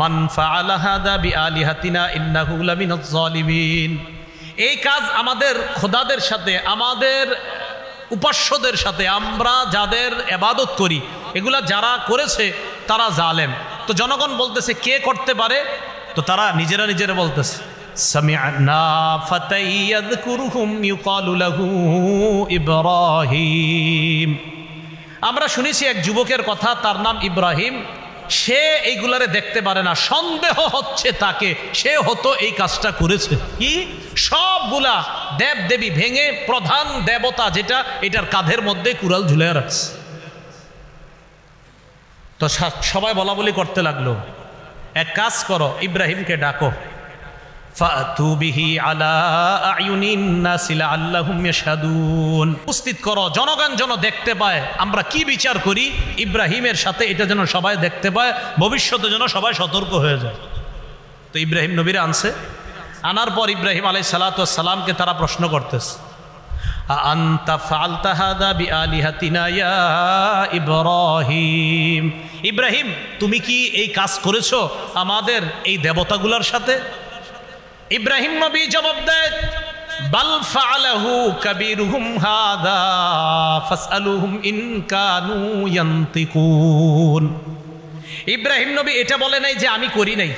মান ফাআলা হাদা বিআলিহাতিনা ইন্নাহু লামিনাজ জালিমিন। এই কাজ আমাদের খোদাদের সাথে, আমাদের উপাস্যদের সাথে, আমরা যাদের ইবাদত করি এগুলা যারা করেছে তারা জালেম। তো জনগণ বলতেছে কে করতে পারে? তো তারা নিজেরা বলতেছে সামি'না ফাতাই ইয়াযকুরুহুম ইউকালু লাহু ইব্রাহিম। আমরা শুনেছি এক যুবকের কথা, তার নাম ইব্রাহিম। সে এইগুলারে দেখতে পারে না, সন্দেহ হচ্ছে তাকে সে হতো এই কাজটা করেছে। কি সবগুলা দেব দেবী ভেঙে প্রধান দেবতা যেটা, এটার কাঁধের মধ্যে কুড়াল ঝুলে রাখছে। তো সবাই বলা বলি করতে লাগলো, এক কাজ করো, ইব্রাহিমকে ডাকো, ফাতু বিহি আলা আয়ুনিন নাসি লাআল্লাহুম ইয়াশহাদুন। উপস্থিত করো, জনগণ যেন দেখতে পায় আমরা কি বিচার করি ইব্রাহিমের সাথে, এটা যেন সবাই দেখতে পায়, ভবিষ্যতে যেন সবাই সতর্ক হয়ে যায়। তো ইব্রাহিম নবীরা আনছে, আনার পর ইব্রাহিম আলাইহিস সালাতু ওয়াস সালামকে তারা প্রশ্ন করতেছে, আনতা ফাআলতা হাদা বিআলিহাতিনা ইয়া ইব্রাহিম। ইব্রাহিম তুমি কি এই কাজ করেছো আমাদের এই দেবতাগুলোর সাথে? ইব্রাহিম নবী জবাব দেয়, বাল ফাআলাহু কাবীরুহুম হাদা ফাসআলুহুম ইন কানু ইয়ান্তিকুন। ইব্রাহিম নবী এটা বলে নাই যে আমি করি নাই।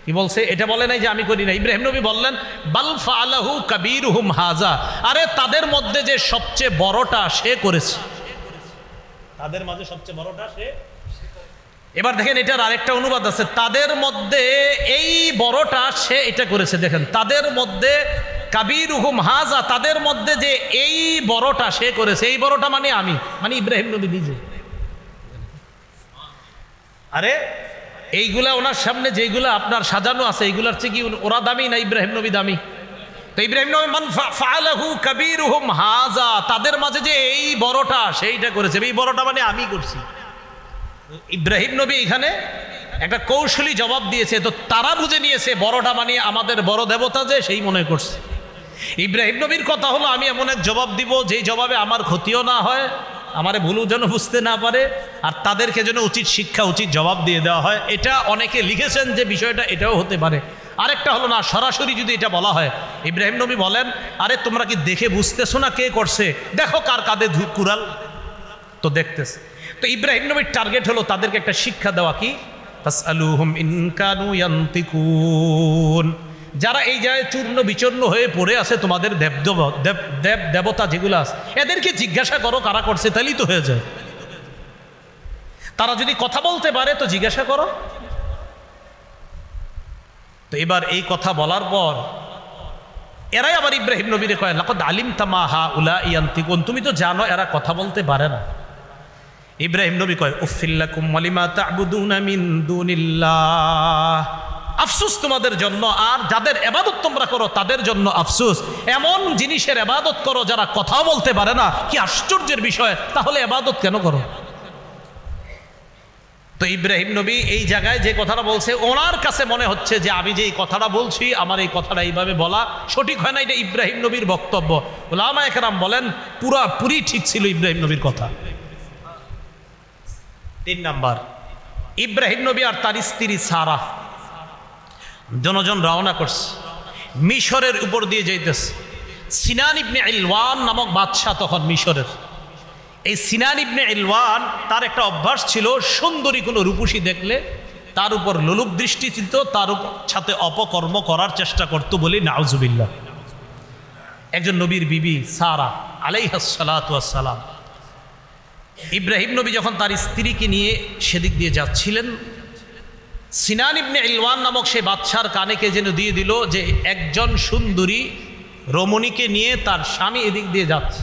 কি বলছে? এটা বলে নাই যে আমি করি নাই। ইব্রাহিম নবী বললেন বাল ফাআলাহু কাবীরুহুম হাযা, আরে তাদের মধ্যে যে সবচেয়ে বড়টা সে করেছে, তাদের মাঝে সবচেয়ে বড়টা সে। এবার দেখেন এটার আরেকটা অনুবাদ আছে, তাদের মধ্যে এই বড়টা সে এটা করেছে। দেখেন তাদের মধ্যে কাবীরুহুম হাযা, তাদের মধ্যে যে এই বড়টা সে করেছে, এই বড়টা মানে আমি, মানে ইব্রাহিম নবী নিজে। আরে এইগুলা ওনার সামনে যেগুলা আপনার সাজানো আছে এইগুলার চেয়ে কি ওরা দামি না ইব্রাহিম নবী দামি? তো ইব্রাহিম নবী মান ফাআলাহু কাবীরুহুম হাযা, তাদের মাঝে যে এই বড়টা সেইটা করেছে, এই বড়টা মানে আমি করছি। ইব্রাহিম নবী এখানে একটা কৌশলী জবাব দিয়েছে। তো তারা বুঝে নিয়েছে বড়টা মানে আমাদের বড় দেবতা যে, সেই মনে করছে। ইব্রাহিম নবীর কথা হলো আমি এমন এক জবাব দিব যেই জবাবে আমার ক্ষতিও না হয়, আমারে ভুলও যেন বুঝতে না পারে, আর তাদেরকে যেন উচিত শিক্ষা উচিত জবাব দিয়ে দেওয়া হয়। এটা অনেকে লিখেছেন যে বিষয়টা এটাও হতে পারে। আরেকটা হলো না, সরাসরি যদি এটা বলা হয়, ইব্রাহিম নবী বলেন আরে তোমরা কি দেখে বুঝতেছো না কে করছে? দেখো কার কাঁধে কুড়াল, তো দেখতেছে। তো ইব্রাহিম নবীর টার্গেট হলো তাদেরকে একটা শিক্ষা দেওয়া, কি ফাসআলুহুম ইন কানু ইয়ান্তিকুন। যারা এই জায়গায় চূর্ণ বিচূর্ণ হয়ে পড়ে আছে, তোমাদের দেবতা যেগুলো আছে এদেরকে জিজ্ঞাসা করো কারা করছে, তাহলেই তো হয়ে যায়। তারা যদি কথা বলতে পারে তো জিজ্ঞাসা করো। তো এবার এই কথা বলার পর এরাই আবার ইব্রাহিম নবীরে কয় লাকাদ আলিমতা মা হাউলা ইয়ান্তিকুন, তুমি তো জানো এরা কথা বলতে পারে না। ইব্রাহিম নবী কয় উফিল লাকুম ওয়ালিমা তা'বুদুনা মিন দুনিল্লাহ, আফসোস তোমাদের জন্য, আর যাদের ইবাদত তোমরা করো তাদের জন্য আফসোস। এমন জিনিসের ইবাদত করো যারা কথা বলতে পারে না, কি আশ্চর্যের বিষয়, তাহলে ইবাদত কেন করো? তো ইব্রাহিম নবী এই জায়গায় যে কথাটা বলছে, ওনার কাছে মনে হচ্ছে যে আমি যে এই কথাটা বলছি আমার এই কথাটা এইভাবে বলা সঠিক হয় না, এটা ইব্রাহিম নবীর বক্তব্য। উলামায়ে কেরাম বলেন পুরাপুরি ঠিক ছিল ইব্রাহিম নবীর কথা। 3 নাম্বার, ইব্রাহিম নবী আর তার স্ত্রী সারা জনজন রওনা করছে, মিশরের উপর দিয়ে যাইতেছে। সিনান ইবনে ইলওয়ান নামক বাদশাহ তখন মিশরের। এই সিনান ইবনে ইলওয়ান তার একটা অভ্যাস ছিল, সুন্দরী কোনো রূপসী দেখলে তার উপর লোলুপ দৃষ্টি ছিল, তার সাথে অপকর্ম করার চেষ্টা করতো বলি নাউজুবিল্লাহ। একজন নবীর বিবি সারা আলাইহাস সালাতু ওয়াস সালাম, ইব্রাহিম নবী যখন তার স্ত্রীকে নিয়ে সেদিক দিয়ে যাচ্ছিলেন, সিনান ইবনে ইলওয়ান নামক সেই বাদশার কানে কে যেন দিয়ে দিল যে একজন সুন্দরী রমণীকে নিয়ে তার স্বামী এদিক দিয়ে যাচ্ছে।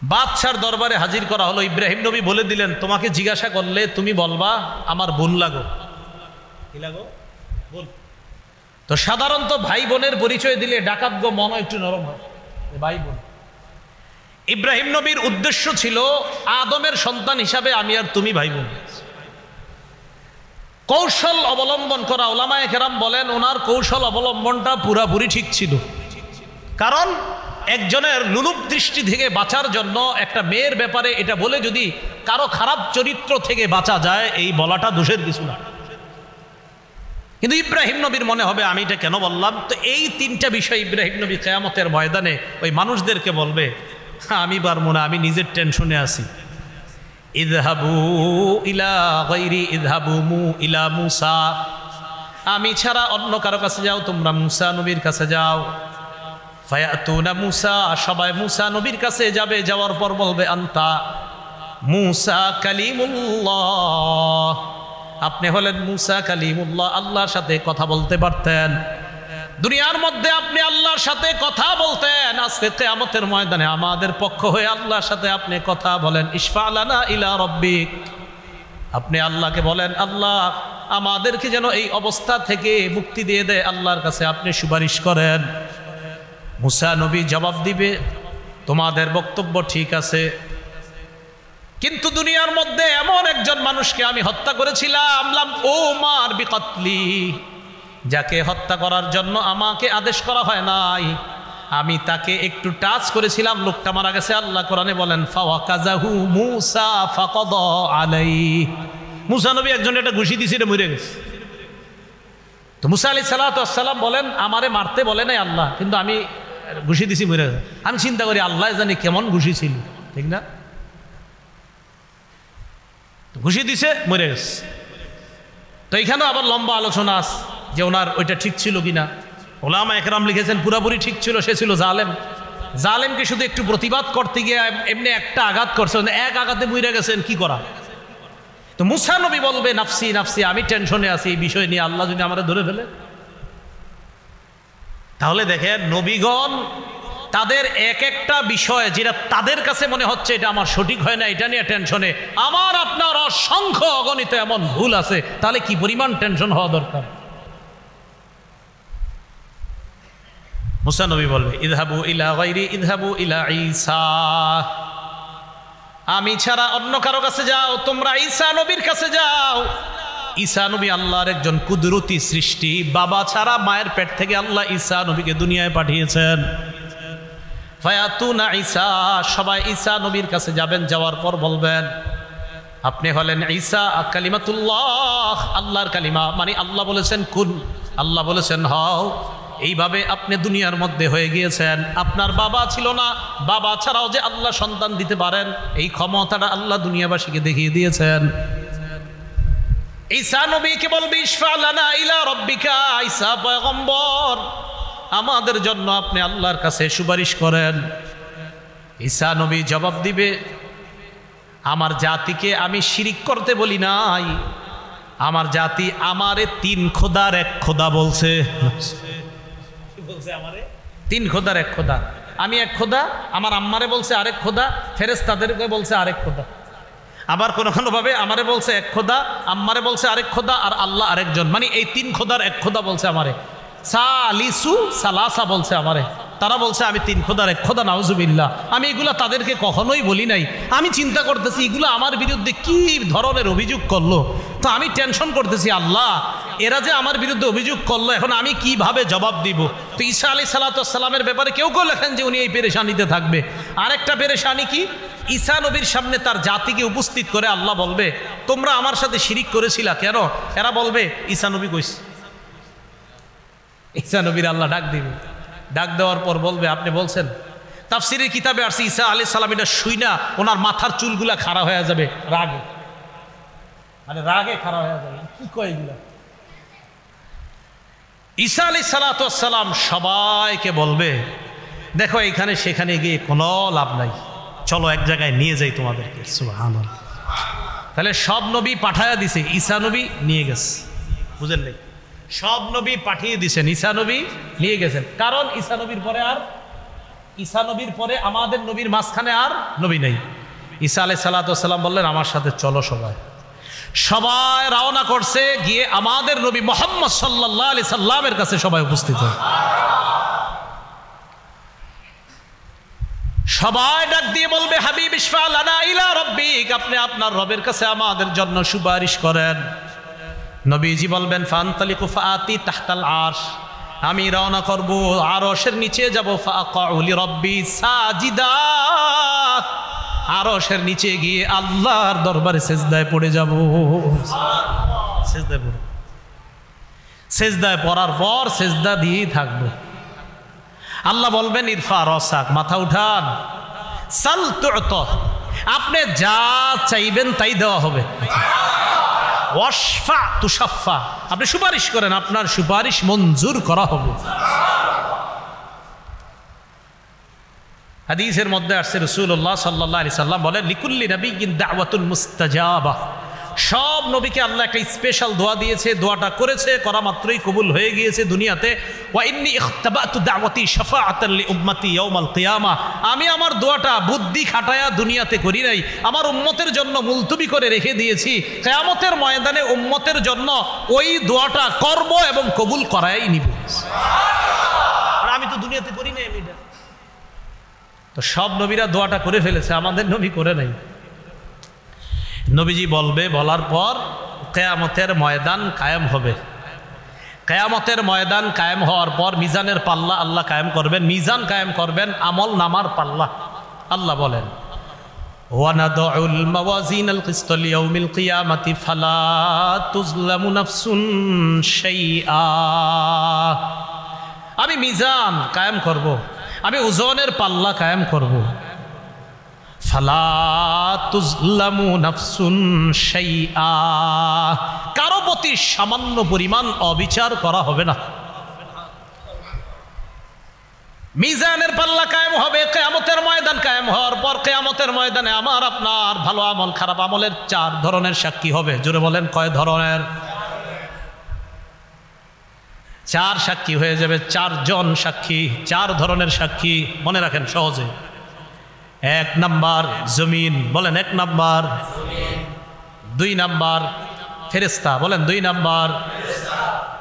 বাদশার দরবারে হাজির করা হলো। ইব্রাহিম নবী বলে দিলেন তোমাকে জিজ্ঞাসা করলে তুমি বলবা আমার বোন লাগো। কি লাগো? বোন। তো সাধারণত ভাই বোনের পরিচয় দিলে ডাকাতগো মন একটু নরম হয়, ভাই বোন। ইব্রাহিম নবীর উদ্দেশ্য ছিল আদমের সন্তান হিসাবে আমি আর তুমি ভাই বোন। কৌশল অবলম্বন করা, উলামায়ে কেরাম বলেন ওনার কৌশল অবলম্বনটা পুরাপুরি ঠিক ছিল। কারণ একজনের লুলুপ দৃষ্টি থেকে বাঁচার জন্য একটা মেয়ের ব্যাপারে এটা বলে যদি কারো খারাপ চরিত্র থেকে বাঁচা যায়, এই বলাটা দোষের কিছু না। কিন্তু ইব্রাহিম নবীর মনে হবে আমি এটা কেন বললাম। তো এই তিনটা বিষয় ইব্রাহিম নবী কিয়ামতের ময়দানে ওই মানুষদেরকে বলবে, আমি পারবো না, আমি নিজের টেনশনে আছি। ইযহাবু ইলা গায়রি ইযহাবু ইলা মূসা, আমি ছাড়া অন্য কারো কাছে যাও, তোমরা মূসা নবীর কাছে যাও। ফায়াতুনা মূসা, সবাই মূসা নবীর কাছে যাবে, যাওয়ার পর বলবে আনতা মূসা কালিমুল্লাহ, আপনি হলেন মূসা কালিমুল্লাহ, আল্লাহর সাথে কথা বলতে পারতেন। দুনিয়ার মধ্যে আপনি আল্লাহর সাথে কথা বলতেন, আজকে কিয়ামতের ময়দানে আমাদের পক্ষ হয়ে আল্লাহর সাথে আপনি কথা বলেন। ইশফা লানা ইলা রাব্বিক, আপনি আল্লাহকে বলেন আল্লাহ আমাদেরকে যেন এই অবস্থা থেকে মুক্তি দিয়ে দেয়, আল্লাহর কাছে আপনি সুপারিশ করেন। মূসা নবী জবাব দিবে তোমাদের বক্তব্য ঠিক আছে, কিন্তু দুনিয়ার মধ্যে এমন একজন মানুষকে আমি হত্যা করেছিলাম, লাম উমার বিকতলি, যাকে হত্যা করার জন্য আমাকে আদেশ করা হয় নাই, আমি তাকে একটু টাচ করেছিলাম, লোকটা মারা গেছে। আল্লাহ কোরআনে বলেন ফাওয়াকাযাহু মূসা ফাকাদা আলাইহি, মূসা নবী একজন একটা ঘুষি দিয়েছিল, মরে গেছে। তো মূসা আলাইহিস সালাতু ওয়াস সালাম বলেন আমারে মারতে বলে নাই আল্লাহ, কিন্তু আমি ঘুষি দিছি, মরে গেছে। আমি চিন্তা করি আল্লাহ জানি কেমন ঘুষি ছিল, ঠিক না? ঘুষি দিছে, মরে গেছে। তো এইখানেও আবার লম্বা আলোচনা আছে যে ওনার ওইটা ঠিক ছিল কিনা। ওলামা একরাম লিখেছেন পুরাপুরি ঠিক ছিল, সে ছিল জালেম। জালেমকে শুধু একটু প্রতিবাদ করতে গিয়ে এমনি একটা আঘাত করছে, এক আঘাতে মরে গেছেন, কি করা। তো মূসা নবী বলবে নাফসি নাফসি, আমি টেনশনে আছি এই বিষয় নিয়ে, আল্লাহ যদি আমরা ধরে ফেলে। তাহলে দেখেন নবীগণ তাদের এক একটা বিষয় যেটা তাদের কাছে মনে হচ্ছে এটা আমার সঠিক হয় না, এটা নিয়ে টেনশনে। আমার আপনার অসংখ্য অগণিত এমন ভুল আছে, তাহলে কি পরিমাণ টেনশন হওয়া দরকার। মূসা নবী বলবে ইযহাবু ইলা গায়রি ইযহাবু ইলা ঈসা, আমি ছাড়া অন্য কারো কাছে যাও, তোমরা ঈসা নবীর কাছে যাও। ঈসা নবী আল্লাহর একজন কুদরতি সৃষ্টি, বাবা ছাড়া মায়ের পেট থেকে আল্লাহ ঈসা নবীকে দুনিয়ায় পাঠিয়েছেন। ফায়াতুনা ঈসা, সবাই ঈসা নবীর কাছে যাবেন, যাওয়ার পর বলবেন আপনি হলেন ঈসা কালিমাতুল্লাহ, আল্লাহর কালিমা, মানে আল্লাহ বলেছেন কুন, আল্লাহ বলেছেন হও, এইভাবে আপনি দুনিয়ার মধ্যে হয়ে গিয়েছেন। আপনার বাবা ছিল না, বাবা ছাড়াও যে আল্লাহ সন্তান দিতে পারেন এই ক্ষমতাটা আল্লাহ দুনিয়াবাসীকে দেখিয়ে দিয়েছেন। ঈসা নবীকে বলবে ইশফা লানা ইলা রাব্বিকা, ঈসা পয়গম্বর আমাদের জন্য আপনি আল্লাহর কাছে সুপারিশ করেন। ঈসা নবী জবাব দিবে আমার জাতিকে আমি শিরিক করতে বলি নাই, আমার জাতি আমারে তিন খোদার এক খোদা বলছে। আমারে তিন খোদার এক খোদা, আমি এক খোদা, আমার আম্মারে বলছে আরেক খোদা, ফেরেশতাদেরকে বলছে আরেক খোদা। আবার কোনো ভাবে আমারে বলছে এক খোদা, আম্মারে বলছে আরেক খোদা, আর আল্লাহ আরেকজন, মানে এই তিন খোদার এক খোদা বলছে আমারে। সালিসু সালাসা বলছে আমারে, তারা বলছে আমি তিন খোদার এক খোদা, নাউজুবিল্লাহ। আমি এগুলা তাদেরকে কখনোই বলি নাই। আমি চিন্তা করতেছি এগুলো আমার বিরুদ্ধে কি ধরনের অভিযোগ করলো, তো আমি টেনশন করতেছি আল্লাহ এরা যে আমার বিরুদ্ধে অভিযোগ করলো, এখন আমি কিভাবে জবাব দিব। তো ঈসা আলাইহিস সালাতু ওয়াস সালামের ব্যাপারে কেউ কেউ লেখেন যে উনি এই পেরেশানিতে থাকবে। আরেকটা পেরেশানি কি, ঈসা নবীর সামনে তার জাতিকে উপস্থিত করে আল্লাহ বলবে তোমরা আমার সাথে শিরিক করেছিলা কেন? এরা বলবে ঈসা নবী কইছে। ঈসা নবীর আল্লাহ ডাক দিবে, ডাক দেওয়ার পর বলবে আপনি বলছেন। তাফসীরের কিতাবে আসছে ঈসা আলাইহিস সালাম এটা শুইনা ওনার মাথার চুলগুলা খাড়া হয়ে যাবে রাগে, মানে রাগে খাড়া হয়ে যাবে। কি কয় এগুলা? ঈসা আলাইহিস সালাতু ওয়াস সালাম সবাইকে বলবে দেখো এখানে সেখানে গিয়ে কোনো লাভ নাই, চলো এক জায়গায় নিয়ে যাই তোমাদেরকে। সুবহানাল্লাহ। তাহলে সব নবী পাঠায়া দিছে, ঈসা নবী নিয়ে গেছে। বুঝেন নাই? সব নবী পাঠিয়ে দিছেন, ঈসা নবী নিয়ে গেছেন। কারণ ঈসা নবীর পরে আমাদের নবীর মাঝখানে আর নবী নেই। ঈসা আলাইহিস সালাতু ওয়াস সালাম বললেন আমার সাথে চলো। সবাই রওনা করছে, গিয়ে আমাদের নবী মুহাম্মদ সাল্লাল্লাহু আলাইহি সাল্লামের কাছে সবাই উপস্থিত হয়। সবাই ডাক দিয়ে বলবে হাবিব ইশফা লানা ইলা রাব্বিক, আপনি আপনার রবের কাছে আমাদের জন্য সুপারিশ করেন। নবীজি বলবেন ফান্তালিকু ফাআতি তাহতাল আরশ, আমি রওনা করব, আরশের নিচে যাব, ফাআকাউ লিরাব্বি সাজিদা, আরশের নিচে গিয়ে আল্লাহর দরবারে সিজদায় পড়ে যাব। সিজদায় পড়ব, সিজদায় পড়ার পর সিজদা দিয়েই থাকবো। আল্লাহ বলবেন ইরফা রাসাক, মাথা উঠান, সাল তু'তা, আপনি যা চাইবেন তাই দেওয়া হবে। ওয়াশফা তুশাফা, আপনি সুপারিশ করেন, আপনার সুপারিশ মঞ্জুর করা হবে। হাদিসের মধ্যে আসছে রাসূলুল্লাহ সাল্লাল্লাহু আলাইহি সাল্লাম বলেন, লিকুল্লি নাবিয়্যিন দাওয়াতুন মুস্তাজাবা, সব নবীকে আল্লাহ একটা স্পেশাল দোয়া দিয়েছে, দোয়াটা করেছে, করা মাত্রই কবুল হয়ে গিয়েছে দুনিয়াতে। ওয়া ইন্নী ইখতাবাতু দাওয়াতি শাফাআতান লি উম্মতি ইয়াউমাল কিয়ামা, আমি আমার দোয়াটা বুদ্ধি খাটায়া দুনিয়াতে করি নাই, আমার উম্মতের জন্য মুলতবি করে রেখে দিয়েছি, কিয়ামতের ময়দানে উম্মতের জন্য ওই দোয়াটা করব এবং কবুল করাই নিব। আর আমি তো দুনিয়াতে করি নাই। এটা তো সব নবীরা দোয়াটা করে ফেলেছে, আমাদের নবী করে নাই। নবীজি বলবে, বলার পর কিয়ামতের ময়দান কায়েম হবে। কিয়ামতের ময়দান কায়েম হওয়ার পর মিজানের পাল্লা আল্লাহ কায়েম করবেন, মিজান কায়েম করবেন, আমল নামার পাল্লা। আল্লাহ বলেন, ওয়ানাদউল মাওয়াজিনাল কিসত লিয়াউমিল কিয়ামাতি ফালা তুজলামু নাফসুন শাইআ, আমি মিজান কায়েম করব, আমি ওজনের পাল্লা কায়েম করব। ফালা তুজলামু নাফসুন শাইআ, কারো প্রতি সামান্য পরিমাণ অবিচার করা হবে না। মিজানের পাল্লা কায়েম হবে, কিয়ামতের ময়দান কায়েম হওয়ার পর কিয়ামতের ময়দানে আমার আপনার ভালো আমল খারাপ আমলের 4 ধরনের সাক্ষী হবে। জোরে বলেন, কয় ধরনের? 4 সাক্ষী হয়ে যাবে, 4 জন সাক্ষী, 4 ধরনের সাক্ষী। মনে রাখেন সহজে। 1 নাম্বার জমিন, বলেন 1 নাম্বার। 2 নাম্বার ফেরেশতা, বলেন 2 নাম্বার।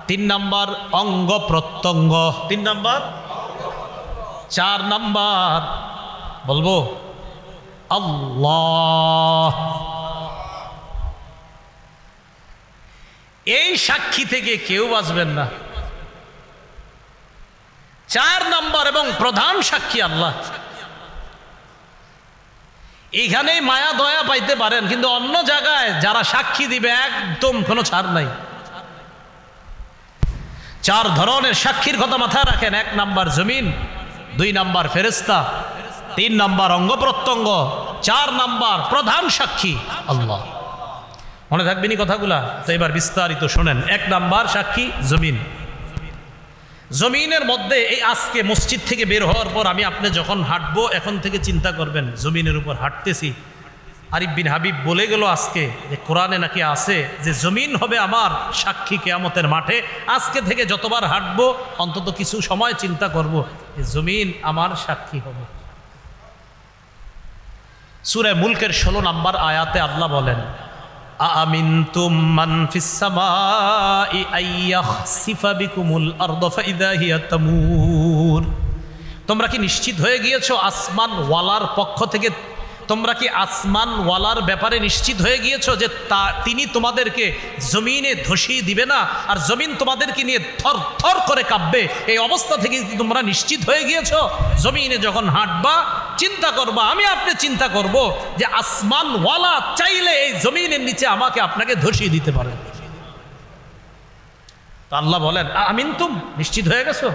3 নাম্বার অঙ্গ প্রত্যঙ্গ, 3 নাম্বার। 4 নাম্বার বলবো আল্লাহ। এই সাক্ষী থেকে কেউ বাঁচবেন না। 4 নাম্বার এবং প্রধান সাক্ষী আল্লাহ। এইখানেই মায়া দয়া পাইতে পারেন, কিন্তু অন্য জায়গায় যারা সাক্ষী দিবে একদম কোনো ছাড় নাই। 4 ধরনের সাক্ষীর কথা মাথায় রাখেন। 1 নাম্বার জমিন, 2 নাম্বার ফেরেশতা, 3 নাম্বার অঙ্গ প্রত্যঙ্গ, 4 নাম্বার প্রধান সাক্ষী আল্লাহ। মনে থাকবেনি কথাগুলা? তো এবার বিস্তারিত শোনেন। 1 নাম্বার সাক্ষী জমিন। জমিনের মধ্যে এই আজকে মসজিদ থেকে বের হওয়ার পর আমি আপনি যখন হাঁটবো, এখন থেকে চিন্তা করবেন জমিনের উপর হাঁটতেছি। আরিফ বিন হাবিব বলে গেল আজকে যে কোরআনে নাকি আছে যে জমিন হবে আমার সাক্ষী কিয়ামতের মাঠে। আজকে থেকে যতবার হাঁটবো অন্তত কিছু সময় চিন্তা করব যে জমিন আমার সাক্ষী হবে। সূরা মুলকের 16 নম্বর আয়াতে আল্লাহ বলেন, আমিনতুম মান ফিস সামাই আইয়াখসিফা বিকুমুল আরদ ফাইদা হিয়া তামুর, তোমরা কি নিশ্চিত হয়ে গিয়েছো আসমান ওয়ালার পক্ষ থেকে? তোমরা কি আসমান ওয়ালার ব্যাপারে নিশ্চিত হয়ে গিয়েছো যে তিনি তোমাদেরকে জমিনে ধসিয়ে দিবে না, আর জমিন তোমাদেরকে নিয়ে থর থর করে কাঁপবে? এই অবস্থা থেকে তোমরা নিশ্চিত হয়ে গিয়েছো? জমিনে যখন হাঁটবা চিন্তা করবা, আমি আপনি চিন্তা করব যে আসমান ওয়ালা চাইলে এই জমিনের নিচে আমাকে আপনাকে ধসিয়ে দিতে পারে। তো আল্লাহ বলেন, আমিনতুম, নিশ্চিত হয়ে গেছো?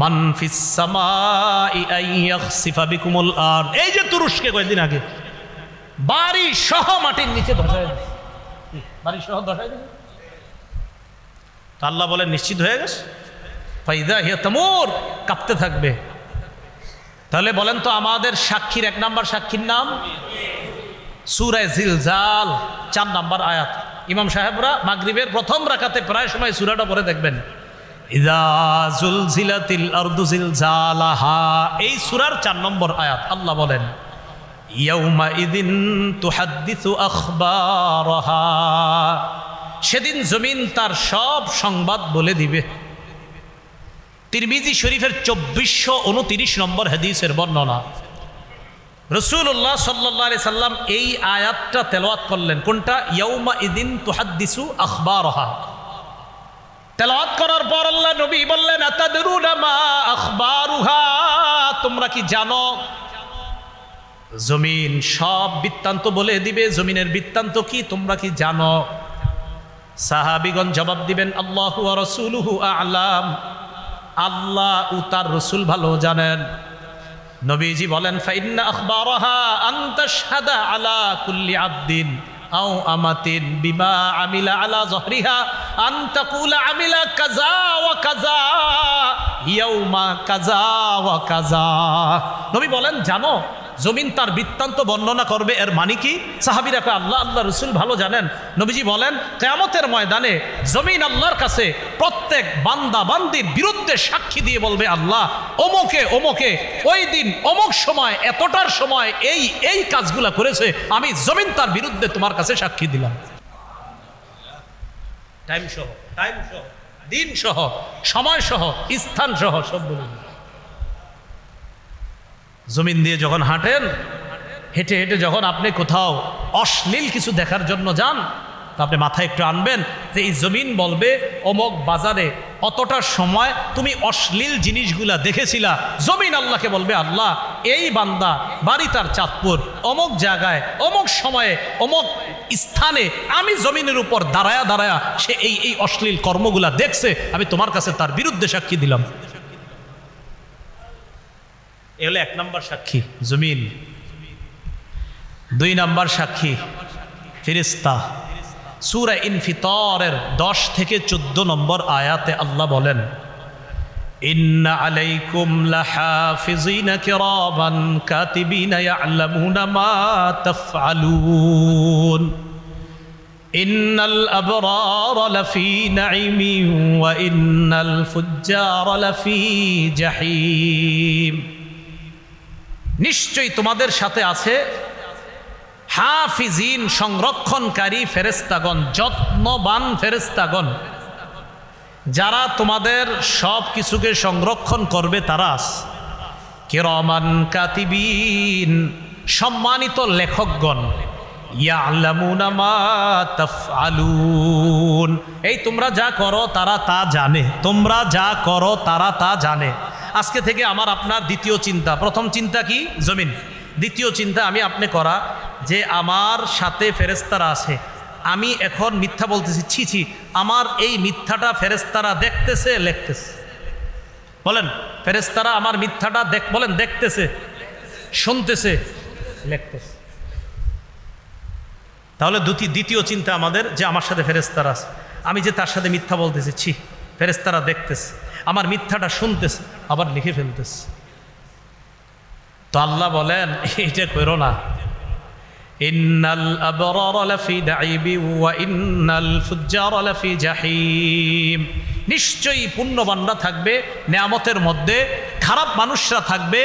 মান ফিস সামাই আইয়াখসিফা বিকুমুল আরদ, এই যে তুরস্কে কয়েকদিন আগে বাড়ি সহ মাটির নিচে ধসায় দিয়েছে, বাড়ি সহ ধসায় দিয়েছে। তো আল্লাহ বলেন নিশ্চিত হয়ে গেছে, ফাইদা হিয়া তামুর, কাঁপতে থাকবে। তাহলে বলেন তো আমাদের সাক্ষীর 1 নাম্বার সাক্ষীর নাম সূরা জিলজাল 4 নাম্বার আয়াত। ইমাম সাহেবরা মাগরিবের প্রথম রাকাতে প্রায় সময় সূরাটা পড়ে দেখবেন, ইযা যুলজিলাতিল আরদু জিলজালাহা, এই সূরার 4 নম্বর আয়াত। আল্লাহ বলেন, ইয়াউমা ইযিন তুহাদ্দিসু আখবারাহা, সেদিন জমিন তার সব সংবাদ বলে দিবে। তিরমিজি শরীফের 2429 নম্বর হাদিসের বর্ণনা। রাসূলুল্লাহ সাল্লাল্লাহু আলাইহি সাল্লাম এই আয়াতটা তেলাওয়াত করলেন। কোনটা? ইয়াউমা ইযিন তুহাদ্দিসু আখবারাহা। তেলাওয়াত করার পর আল্লাহ নবী বললেন, আতাদরুনা মা আখবারুহা, তোমরা কি জানো জমিন সব বৃত্তান্ত বলে দিবে, জমিনের বৃত্তান্ত কি তোমরা কি জানো? সাহাবীগণ জবাব দিবেন, আল্লাহু ওয়া রাসূলুহু আ'লাম, আল্লাহ ও তার রাসূল ভালো জানেন। নবীজি বলেন, ফাইন্না আখবারাহা আন তাশহাদা আলা কুল্লি আবদিন আও আমাতিন বিমা আমিলা আলা যহরিহা আন তাকুলা আমিলা কাযা ওয়া কাযা ইয়াউমা কাযা ওয়া কাযা। নবী বলেন, জানো জমিন তার বৃত্তান্ত বর্ণনা করবে, এর মানে কি? সাহাবীরা কয়, আল্লাহ আল্লাহ রাসূল ভালো জানেন। নবীজি বলেন, কিয়ামতের ময়দানে জমিন আল্লাহর কাছে প্রত্যেক বান্দা বান্দির বিরুদ্ধে সাক্ষী দিয়ে বলবে, আল্লাহ অমুকে অমুকে ওই দিন অমুক সময় এতটার সময় এই এই কাজগুলা করেছে, আমি জমিন তার বিরুদ্ধে তোমার কাছে সাক্ষী দিলাম। টাইম সহ দিন সহ সময় সহ স্থান সহ সব বলুন। জমিন দিয়ে যখন হাঁটেন, হেঁটে হেঁটে যখন আপনি কোথাও অশ্লীল কিছু দেখার জন্য যান, তা আপনি মাথায় একটু আনবেন যে এই জমিন বলবে অমুক বাজারে অতটার সময় তুমি অশ্লীল জিনিসগুলা দেখেছিলা। জমিন আল্লাহকে বলবে, আল্লাহ এই বান্দা বাড়ি তার চাঁদপুর অমুক জায়গায় অমুক সময়ে অমুক স্থানে আমি জমিনের উপর দাঁড়ায়া দাঁড়ায়া সে এই এই অশ্লীল কর্মগুলা দেখছে, আমি তোমার কাছে তার বিরুদ্ধে সাক্ষী দিলাম। এ হলো 1 নম্বর সাক্ষী জমিন। 2 নম্বর সাক্ষী ফেরেশতা। সূরা ইনফিতারের 10 থেকে 14 নম্বর আয়াতে আল্লাহ বলেন, ইন্না আলাইকুম লাহাফিজিনা কিরামান কাতিবিনা ইয়ালামুনা মা তাফআলুন ইন্নাল আবরারা লাফি নাঈমিন ওয়া ইন্নাল ফুজ্জারা লাফি জাহিম। নিশ্চয়ই তোমাদের সাথে আছে হাফিজিন, সংরক্ষণকারী ফেরেশতাগণ, যত্নবান ফেরেশতাগণ, যারা তোমাদের সব কিছুকে সংরক্ষণ করবে। তারা কিরামান কাতিবিন, সম্মানিত লেখকগণ, ইয়ালামুনা মা তাফআলুন, এই তোমরা যা করো তারা তা জানে, তোমরা যা করো তারা তা জানে। আজকে থেকে আমার আপনার দ্বিতীয় চিন্তা, প্রথম চিন্তা কি? জমিন। দ্বিতীয় চিন্তা আমি আপনি করা যে আমার সাথে ফেরেশতারা আছে, আমি এখন মিথ্যা বলতেছি, ছি ছি, আমার এই মিথ্যাটা ফেরেশতারা দেখতেছে লিখতেছে। বলেন, ফেরেশতারা আমার মিথ্যাটা বলেন দেখতেছে, শুনতেছে, লিখতেছে। তাহলে দ্বিতীয় চিন্তা আমাদের যে আমার সাথে ফেরেশতারা আছে, আমি যে তার সাথে মিথ্যা বলতেছি, ছি, ফেরেশতারা দেখতেছে, আমার মিথ্যাটা শুনতেছে, আবার লিখে ফেলতেছে। তো আল্লাহ বলেন, এটা করো না। ইন্নাল আবরারা লাফি নাঈমি ওয়া ইন্নাল ফুজ্জারা লাফি জাহিম। নিশ্চয়ই পুণ্যবানরা থাকবে নেয়ামতের মধ্যে, খারাপ মানুষরা থাকবে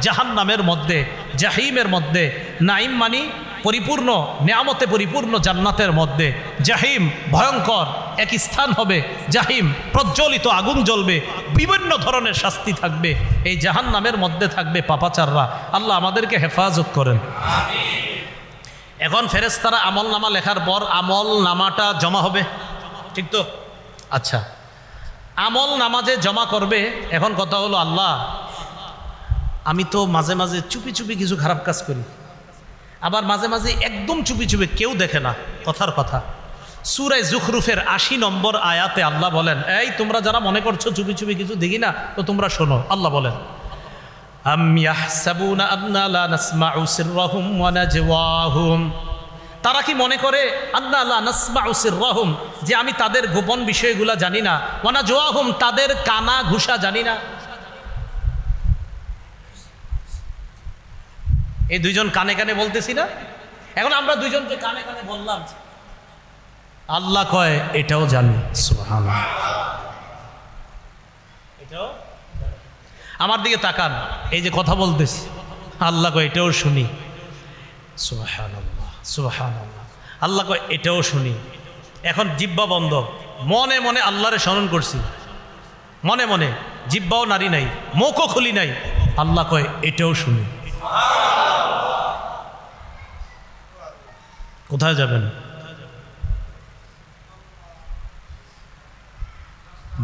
জাহান্নামের মধ্যে, জাহিমের মধ্যে। নাঈম মানি পরিপূর্ণ নেয়ামতে পরিপূর্ণ জান্নাতের মধ্যে, জাহিম ভয়ঙ্কর এক স্থান হবে, জাহিম প্রজ্বলিত আগুন জ্বলবে, বিভিন্ন ধরনের শাস্তি থাকবে। এই জাহান্নামের মধ্যে থাকবে পাপাচাররা। আল্লাহ আমাদেরকে হেফাজত করেন। এখন ফেরেশতারা আমল নামা লেখার পর আমল নামাটা জমা হবে, ঠিক তো? আচ্ছা, আমল নামা যে জমা করবে, এখন কথা হলো, আল্লাহ আমি তো মাঝে মাঝে চুপি চুপি কিছু খারাপ কাজ করি, আবার মাঝে মাঝে একদম চুপি চুপি, কেউ দেখে না। কথার কথা, সূরা যুখরুফের ৮০ নম্বর আয়াতে আল্লাহ বলেন, এই তোমরা যারা মনে করছো চুপি চুপি কিছু দেখি না, তো তোমরা শোনো। আল্লাহ বলেন, আম ইয়াহসাবুনা আন্না লা নাসমাউ সিররাহুম ওয়া নাজওয়াহুম, তারা কি মনে করে আন্না লা নাসমাউ সিররাহুম, যে আমি তাদের গোপন বিষয়গুলো জানি না, ওয়া নাজওয়াহুম, তাদের কানা ঘুষা জানি না। এই দুইজন কানে কানে বলতেছি না, এখন আমরা দুইজনকে কানে কানে বললাম, আল্লাহ কয় এটাও জানি। সুবহানাল্লাহ। এটাও আমার দিকে তাকান, এই যে কথা বলতেছি, আল্লাহ কয় এটাও শুনি। সুবহানাল্লাহ, সুবহানাল্লাহ। আল্লাহ কয় এটাও শুনি। এখন জিহ্বা বন্ধ, মনে মনে আল্লাহরে স্মরণ করছি, মনে মনে, জিহ্বাও নারী নাই, মুখও খুলি নাই। আল্লাহ কয় এটাও শুনি। কোথায় যাবেন?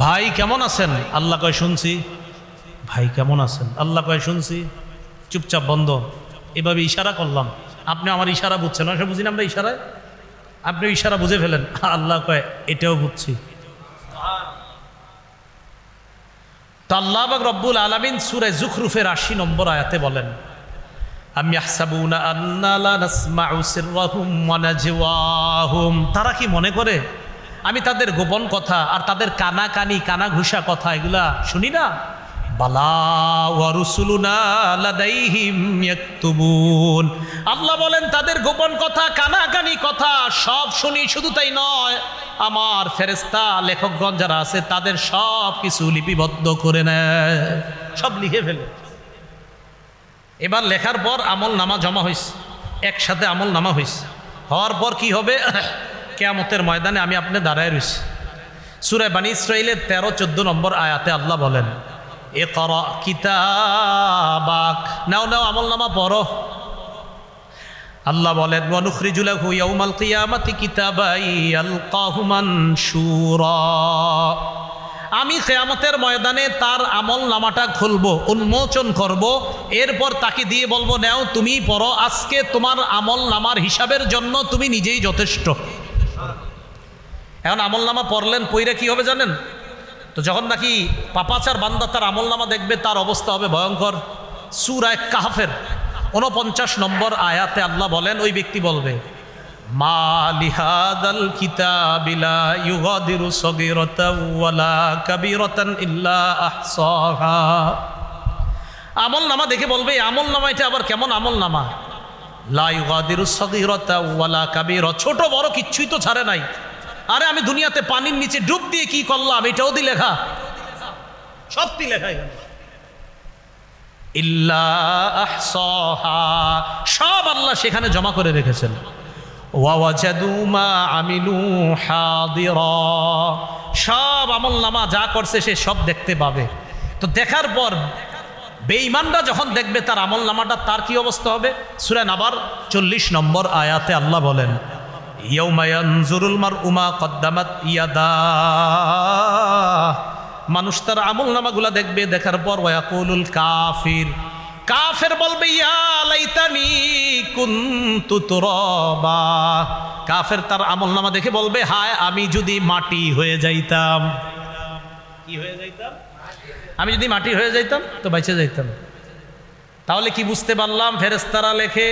ভাই কেমন আছেন? আল্লাহ কয় শুনছি। ভাই কেমন আছেন? আল্লাহ কয় শুনছি। চুপচাপ বন্ধ। এভাবে ইশারা করলাম, আপনি আমার ইশারা বুঝছেন না, বুঝি না আমরা ইশারায়, আপনি ইশারা বুঝে ফেলেন। আল্লাহ কয় এটাও বুঝছি। তো আল্লাহ পাক রব্বুল আলামিন সূরা যুখরুফের ৮০ নম্বর আয়াতে বলেন, আম ইয়াহসাবুনা আন্না লা নাসমাউ সিররাহুম ওয়া নাজওয়াহুম, তারা কি মনে করে আমি তাদের গোপন কথা আর তাদের কানাকানি কানাঘুষা কথা এগুলা শুনি না? বালা ওয়া রুসুলুনা লাদাইহিম ইয়াকতুবুন, আল্লাহ বলেন তাদের গোপন কথা কানাকানি কথা সব শুনি। শুধু তাই নয়, আমার ফেরেশতা লেখকগণ যারা আছে তাদের সব কিছু লিপিবদ্ধ করে নেয়, সব লিখে ফেলে। এবার লেখার পর আমল নামা জমা হয়েছে, একসাথে আমল নামা হয়েছে। হওয়ার পর কি হবে? কিয়ামতের ময়দানে আমি আপনি দাঁড়ায় রয়েছি। সূরা বানী ইসরাঈলের 13-14 নম্বর আয়াতে আল্লাহ বলেন, ইকরা কিতাবাক, নাও নাও আমল নামা পড়ো। আল্লাহ বলেন, ওয়া নুখরিজু লাহু ইয়াউমাল কিয়ামাতি কিতাবান ইয়ালকাহু মানশুরা, আমি কিয়ামতের ময়দানে তার আমল নামাটা খুলবো, উন্মোচন করব, এরপর তাকে দিয়ে বলবো, নাও তুমি পড়ো, আজকে তোমার আমল নামার হিসাবের জন্য তুমি নিজেই যথেষ্ট। এখন আমল নামা পড়লেন, পইরা কি হবে জানেন? তো যখন নাকি পাপাচার বান্দা তার আমল নামা দেখবে, তার অবস্থা হবে ভয়ঙ্কর। সূরা কাহফের 49 নম্বর আয়াতে আল্লাহ বলেন, ওই ব্যক্তি বলবে, মা লিহাদাল কিতাবি লা ইউগাদিরু সগীরাতান ওয়ালা কাবীরাতান ইল্লা আহসাহা, আমল নামা দেখে বলবে, আমল নামা এটা আবার কেমন আমল নামা? লা ইউগাদিরু সগীরাতান ওয়ালা কাবীরা, ছোট বড় কিচ্ছুই তো ছাড়ে নাই। আরে আমি দুনিয়াতে পানির নিচে ডুব দিয়ে কি করলাম এটাও দি লেখা, সবটি লেখা এখানে। ইল্লা আহসাহা, সব আল্লাহ সেখানে জমা করে রেখেছেন। ওয়া ওয়াজাদু মা আমিলু হাদিরা, সব আমল নামা যা করছে সে সব দেখতে পাবে। তো দেখার পর বেঈমানরা যখন দেখবে তার আমল নামাটা, তার কি অবস্থা হবে? সূরা নাবার 40 নম্বর আয়াতে আল্লাহ বলেন, ইয়াউমা ইয়ানজুরুল মারউ মা কদ্দামাত ইয়াদা, মানুষ তার আমল নামাগুলা দেখবে, দেখার পর ওয়াকুলুল কাফির, কাফের বলবে, ইয়া লাইতানি কুনতু তুরাবা, কাফের তার আমল নামা দেখে বলবে, হায় আমি যদি মাটি হয়ে যাইতাম। কি হয়ে যাইতাম? আমি যদি মাটি হয়ে যাইতাম তো বেঁচে যাইতাম। তাহলে কি বুঝতে পারলাম? ফেরেশতারা লেখে,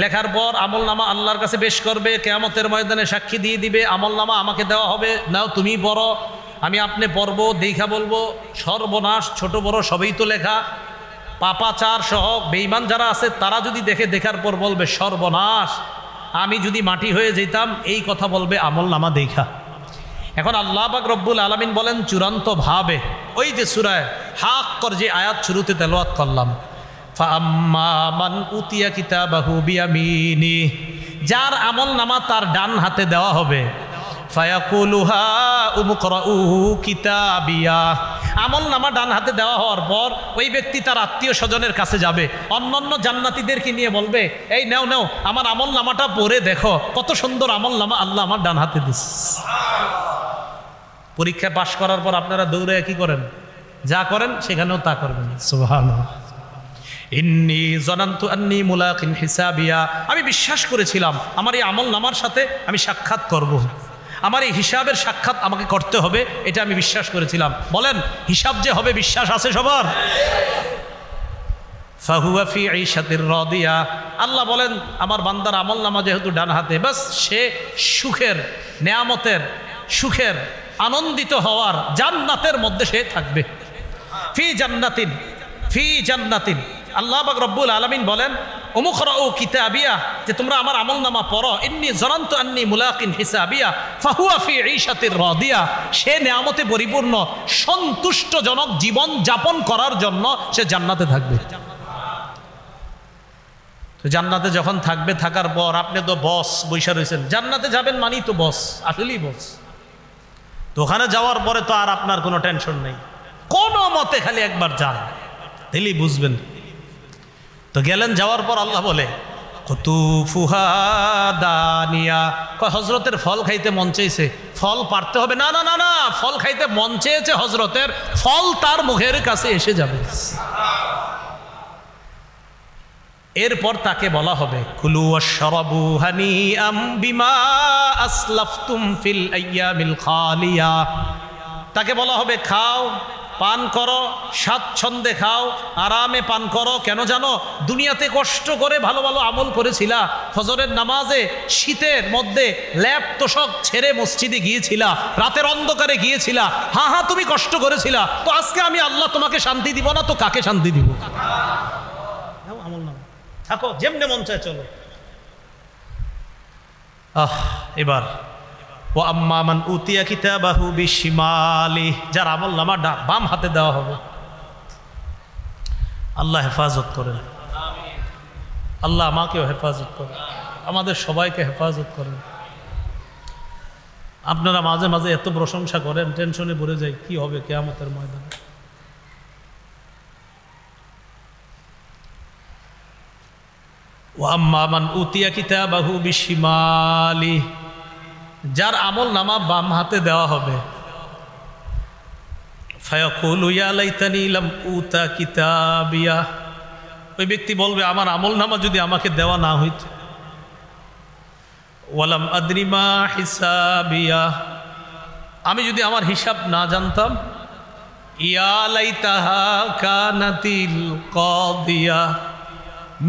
লেখার পর আমল নামা আল্লাহর কাছে পেশ করবে, কিয়ামতের ময়দানে সাক্ষী দিয়ে দিবে, আমল নামা আমাকে দেওয়া হবে, নাও তুমি পড়ো। আমি আপনি পড়ব, দেখা বলবো, সর্বনাশ, ছোট বড় সবই তো লেখা। পাপাচার সহ বেঈমান যারা আছে তারা যদি দেখে, দেখার পর বলবে, সর্বনাশ, আমি যদি মাটি হয়ে যেতাম, এই কথা বলবে আমল নামা দেখা। এখন আল্লাহ পাক রব্বুল আলামিন বলেন চূড়ান্ত ভাবে, ওই যে সূরা হাক্কর যে আয়াত শুরুতে তেলাওয়াত করলাম, ফাআম্মা মান উতিয়া কিতাবাহু বিয়ামিনি, যার আমল নামা তার ডান হাতে দেওয়া হবে, ফায়াকুলু হা উমকরাউ কিতাবিয়া, আমল নামা ডান হাতে দেওয়া হওয়ার পর ওই ব্যক্তি তার আত্মীয় স্বজনের কাছে যাবে, অন্যান্য জান্নাতীদেরকে নিয়ে বলবে, এই নাও নাও আমার আমল নামাটা পড়ে দেখো, কত সুন্দর আমল নামা আল্লাহ আমার ডান হাতে দিচ্ছে। পরীক্ষা পাশ করার পর আপনারা দৌড়ে কি করেন? যা করেন সেখানেও তা করবেন। সুবহানাল্লাহ। ইন্নী জানান্তু আন্নী মুলাকিন হিসাবিয়া, আমি বিশ্বাস করেছিলাম আমার এই আমল নামার সাথে আমি সাক্ষাৎ করব, আমার এই হিসাবের সাক্ষাৎ আমাকে করতে হবে, এটা আমি বিশ্বাস করেছিলাম। বলেন হিসাব যে হবে বিশ্বাস আছে সবার? ফাহুয়া ফি ঈশাতির রাদিয়া, আল্লাহ বলেন আমার বান্দার আমল নামা যেহেতু ডান হাতে, বাস সে সুখের, নেয়ামতের, সুখের, আনন্দিত হওয়ার জান্নাতের মধ্যে সে থাকবে। ফি জান্নাতিন, ফি জান্নাতিন, আল্লাহ পাক রব্বুল আলামিন বলেন উমকরাউ কিতাবিয়া, যে তোমরা আমার আমল নামা পড়ো, ইন্নী জানান্তু আন্নী মুলাকিন হিসাবিয়া ফাহুয়া ফি ঈশাতির রাদিয়া, সে নেয়ামতে পরিপূর্ণ সন্তুষ্টজনক জীবন যাপন করার জন্য সে জান্নাতে থাকবে। তো জান্নাতে যখন থাকবে, থাকার পর আপনি তো বস বৈশা রয়েছেন, জান্নাতে যাবেন মানেই তো বস, আসলেই বস। তো ওখানে যাওয়ার পরে তো আর আপনার কোনো টেনশন নেই, কোনো মতে খালি একবার যান, তাহলেই বুঝবেন। তো গেলেন, যাওয়ার পর আল্লাহ বলে কুতুফুহা দানিয়া। হযরতের ফল খাইতে মন চেয়েছে, ফল পারতে হবে না, না না না, ফল খাইতে মন চেয়েছে হযরতের, ফল তার মুখের কাছে এসে যাবে। এরপর তাকে বলা হবে কুলু ওয়াশরাবু হানিআম বিমা আসলাফতুম ফিল আইয়ামিল খালিয়া। তাকে বলা হবে খাও, পান করো, স্বাচ্ছন্দ্যে খাও, আরামে পান করো। কেন জানো? দুনিয়াতে কষ্ট করে ভালো ভালো আমল করেছিলা, ফজরের নামাজে শীতের মধ্যে ল্যাপ তোষক ছেড়ে মসজিদে গিয়েছিলা, রাতের অন্ধকারে গিয়েছিলা, হ্যাঁ হ্যাঁ তুমি কষ্ট করেছিলা, তো আজকে আমি আল্লাহ তোমাকে শান্তি দিব না তো কাকে শান্তি দিব? আমল না, থাকো যেমনে মন চায় চলো। এবার ও আম্মা মান উতিয়া কিতাবাহু বিশিমালি, যার আমল নামা বাম হাতে দেওয়া হবে। আল্লাহ হেফাজত করেন, আল্লাহ আমাকেও হেফাজত করেন, আমাদের সবাইকে হেফাজত করেন। আপনারা মাঝে মাঝে এত প্রশংসা করেন, টেনশনে পড়ে যায় কি হবে কিয়ামতের ময়দানে। ও আম্মা মান উতিয়া কিতাবাহু বিশিমালি, যার আমল নামা বাম হাতে দেওয়া হবে। ফায়াকুলু ইয়া লাইতানি লাম উতা কিতাবিয়া, ওই ব্যক্তি বলবে আমার আমল নামা যদি আমাকে দেওয়া না হইত। ওয়ালাম আদরি মা হিসাবিয়া, আমি যদি আমার হিসাব না জানতাম। ইয়া লাইতাহা কানাতিল কাদিয়া,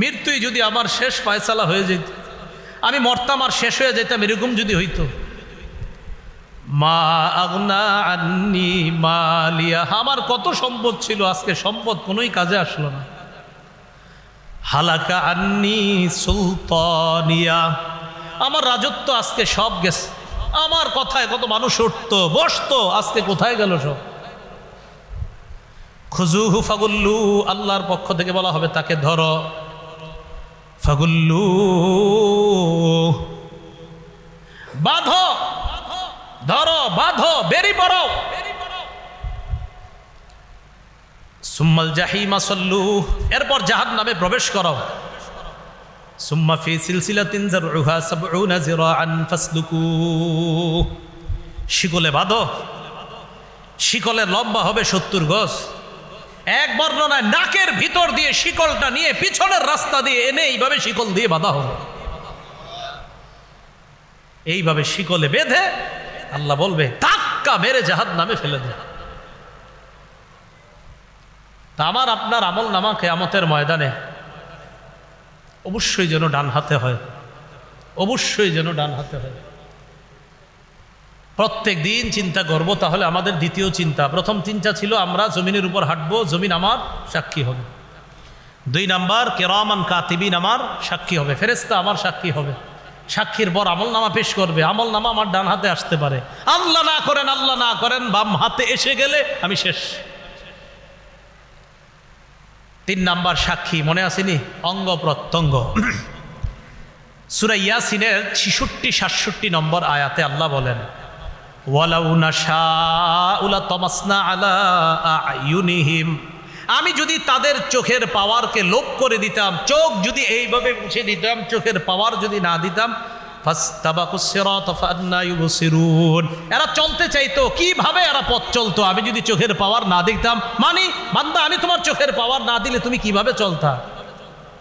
মৃত্যুই যদি আমার শেষ ফয়সালা হয়ে যেত, আমি মরতাম আর শেষ হয়ে যেতাম, এরকম যদি হইতো। মা আগনা আন্নি মালিয়া, আমার কত সম্পদ ছিল, আজকে সম্পদ কোনোই কাজে আসলো না। হালাকা আন্নি সুলতানিয়া, আমার রাজত্ব আজকে সব গেছে, আমার কথায় কত মানুষ উঠতো বসতো, আজকে কোথায় গেল সব। খুজুহু ফাগুল্লু, আল্লাহর পক্ষ থেকে বলা হবে তাকে ধরো। ফাগুল্লু, বাঁধো, ধরো, বাঁধো, বেরিয়ে পড়ো। সুম্মাল জাহিমা সাল্লু, এরপর জাহান্নামে প্রবেশ করো। সুম্মা ফি সিলসিলাতিন যারউহা ৭০ যিরাআন ফাসলুকু, শিকলে বাঁধো, শিকলের লম্বা হবে ৭০ গজ। এক বর্ণনায় নাকের ভিতর দিয়ে শিকলটা নিয়ে পিছনের রাস্তা দিয়ে এনে এইভাবে শিকল দিয়ে বাঁধা হবে। এইভাবে শিকলে বেঁধে আল্লাহ বলবে ধাক্কা মেরে জাহান্নামে ফেলে দে। তা আমার আপনার আমল নামা কিয়ামতের ময়দানে অবশ্যই যেন ডান হাতে হয়, অবশ্যই যেন ডান হাতে হয়। প্রত্যেক দিন চিন্তা করব। তাহলে আমাদের দ্বিতীয় চিন্তা, প্রথম চিন্তা ছিল আমরা জমিনের উপর হাঁটবো, জমিন আমার সাক্ষী হবে। ২ নাম্বার কিরামান কাতিবিন আমার সাক্ষী হবে, ফেরেশতা আমার সাক্ষী হবে। সাক্ষীর পর আমল নামা পেশ করবে, আমল নামা আমার ডান হাতে আসতে পারে। আল্লাহ না করেন, আল্লাহ না করেন বাম হাতে এসে গেলে আমি শেষ। ৩ নাম্বার সাক্ষী মনে আসেনি? অঙ্গ প্রত্যঙ্গ। সূরা ইয়াসিনের ৬৬-৬৭ নম্বর আয়াতে আল্লাহ বলেন ওয়ালাউ নাশাউ লাতামাসনা আলা আয়ুনিহিম, আমি যদি তাদের চোখের পাওয়ারকে লোপ করে দিতাম, চোখ যদি এইভাবে মুছে দিতাম, চোখের পাওয়ার যদি না দিতাম, ফাসতাবাকুস সিরাত ফাআন্না ইউবসিরুন, এরা চলতে চাইতো কিভাবে, এরা পথ চলতো আমি যদি চোখের পাওয়ার না দিতাম। মানে বান্দা আমি তোমার চোখের পাওয়ার না দিলে তুমি কিভাবে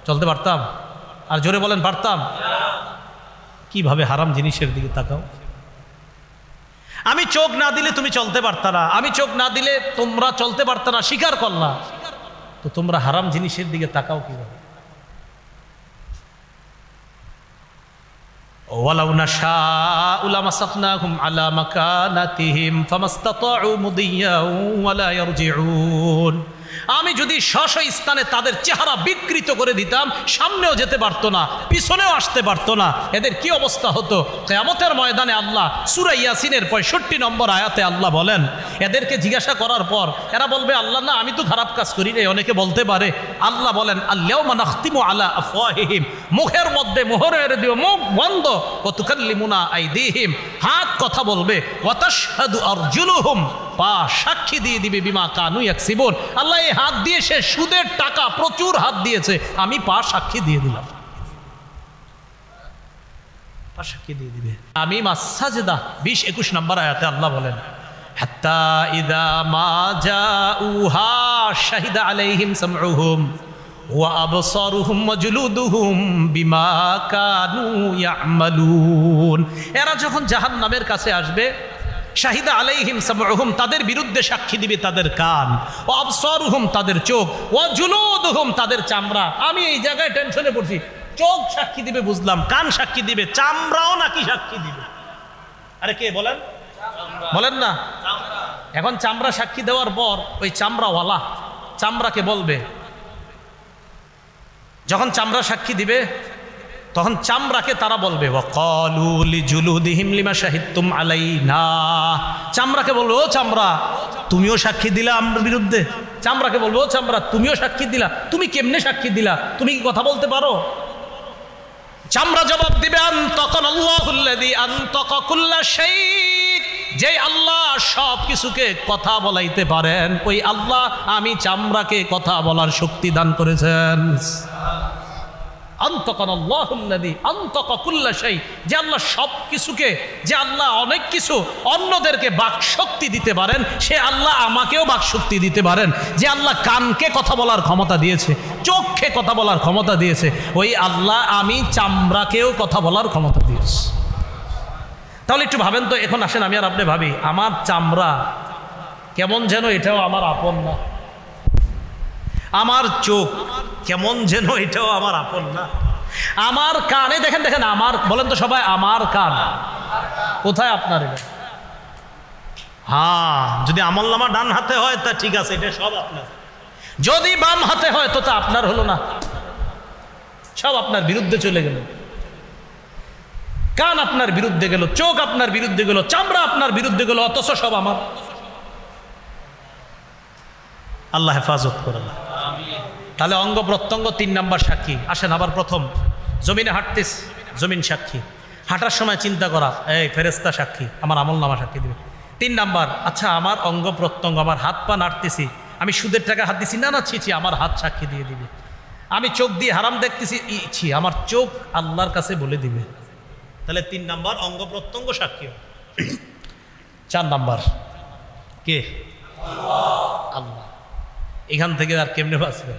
চলতে পারতাম? আর জোরে বলেন পারতাম? কিভাবে হারাম জিনিসের দিকে তাকাও। আমি চোখ না দিলে তুমি চলতে পারতা না, আমি চোখ না দিলে তোমরা চলতে পারতা না, স্বীকার করলা, তো তোমরা হারাম জিনিসের দিকে তাকাও কিভাবে? ওয়ালাউ নাশাউ লামাসাখনাহুম আলা মাকানাতিহিম ফামাসতাতাউ মুদিয়্যাও ওয়ালা ইয়ারজিউন, আমি যদি স্ব স্থানে তাদের চেহারা বিকৃত করে দিতাম, সামনেও যেতে পারতো না, পিছনেও আসতে পারতো না, এদের কি অবস্থা হতো? কিয়ামতের ময়দানে আল্লাহ সূরা ইয়াসিনের ৬৫ নম্বর আয়াতে আল্লাহ বলেন, এদেরকে জিজ্ঞাসা করার পর এরা বলবে আল্লাহ না আমি তো খারাপ কাজ করি নাই, অনেকে বলতে পারে। আল্লাহ বলেন আল-ইয়াওমা নাখতিমু আলা আফওয়াহিহিম, মুখের মধ্যে মোহর এর দিও, মুখ বন্ধ। ওয়া তুকাল্লিমুনা আইদিহিম, হাত কথা বলবে। ওয়া তাশহাদু আরজুলুহুম, পা সাক্ষী দিয়ে দিবে বিমা কানু ইয়াকসিবুন, আল্লাহ এই হাত দিয়ে সে সুদের টাকা প্রচুর হাত দিয়েছে, আমি পা সাক্ষী দিয়ে দিলাম। তার সাক্ষী দিয়ে দিবে। আমি মাসাজদা 20-21 নম্বর আয়াতে আল্লাহ বলেন, হাত্তা ইদা মা জাউহা শাহিদা আলাইহিম সামউহুম ওয়া আবসারুহুম ওয়া জুলুদুহুম বিমা কানু ইয়ামালুন। এরা যখন জাহান্নামের কাছে আসবে, শাহিদা আলাইহিম সামউহুম, তাদের বিরুদ্ধে সাক্ষী দিবে তাদের কান, ওয়া আবসারুহুম, তাদের চোখ, ওয়া জুলুদুহুম, তাদের চামড়া। আমি এই জায়গায় টেনশনে পড়ছি, চোখ সাক্ষী দিবে বুঝলাম, কান সাক্ষী দিবে, চামড়াও নাকি সাক্ষী দিবে? আরে কে বলেন, বলেন না। এখন চামড়া সাক্ষী দেওয়ার পর ওই চামড়াওয়ালা চামড়াকে বলবে, যখন চামড়া সাক্ষী দিবে তখন চামড়াকে তারা বলবে, ওয়াকালু লিজুলুদিহিম লিমা শাহিদতুম আলাইনা। চামড়াকে বলবে, ও চামড়া, তুমিও সাক্ষী দিলা আমার বিরুদ্ধে। চামড়াকে বলবে, ও চামড়া, তুমিও সাক্ষী দিলা, তুমি কেমনে সাক্ষী দিলা? তুমি কি কথা বলতে পারো? চামড়া জবাব দিবে, আনতাকান আল্লাহুল্লাযী আনতাকা কুল্লা শাই। যে আল্লাহ সব কিছুকে কথা বলাইতে পারেন, ওই আল্লাহ আমি চামড়াকে কথা বলার শক্তি দান করেছেন। আনতাকান আল্লাহুল্লাযী আনতাকা কুল্লা শাই, যে আল্লাহ সব কিছুকে, যে আল্লাহ অনেক কিছু অন্যদেরকে বাকশক্তি দিতে পারেন, সে আল্লাহ আমাকেও বাকশক্তি দিতে পারেন। যে আল্লাহ কানকে কথা বলার ক্ষমতা দিয়েছে, চোখকে কথা বলার ক্ষমতা দিয়েছে, ওই আল্লাহ আমি চামড়াকেও কথা বলার ক্ষমতা দিয়েছে। তাহলে একটু ভাবেন তো, এখন আসেন আমি আর আপনি ভাবি, আমার চামড়া কেমন যেন এটাও আমার আপন না, আমার চোখ কেমন যেন এটাও আমার আপন না, আমার কানে দেখেন দেখেন আমার, বলেন তো সবাই, আমার কান কোথায়? আপনার। হ্যাঁ, যদি আমলনামা ডান হাতে হয় তা ঠিক আছে, এটা সব আপনার। যদি বাম হাতে হয় তো তা আপনার হলো না, সব আপনার বিরুদ্ধে চলে গেল। কান আপনার বিরুদ্ধে গেল, চোখ আপনার বিরুদ্ধে গেল, চামড়া আপনার বিরুদ্ধে গেল, অথচ সব আমার। আল্লাহ হেফাজত করে। তাহলে অঙ্গ প্রত্যঙ্গ 3 নাম্বার সাক্ষী। আসেন আবার প্রথম, জমিনে হাঁটতিস, জমিন সাক্ষী। হাঁটার সময় চিন্তা করা, এই ফেরেশতা সাক্ষী, আমার আমলনামা সাক্ষী দিবে। 3 নাম্বার, আচ্ছা আমার অঙ্গ প্রত্যঙ্গ, আমার হাত পা নাড়তেছি, আমি সুদের টাকা হাত দিছি, না না ছি, আমার হাত সাক্ষী দিয়ে দিবে। আমি চোখ দিয়ে হারাম দেখতেছি, ছি, আমার চোখ আল্লাহর কাছে বলে দিবে। তাহলে 3 নাম্বার অঙ্গ প্রত্যঙ্গ সাক্ষী। 4 নাম্বার কে? আল্লাহ। এখান থেকে আর কেমনে বাঁচবে?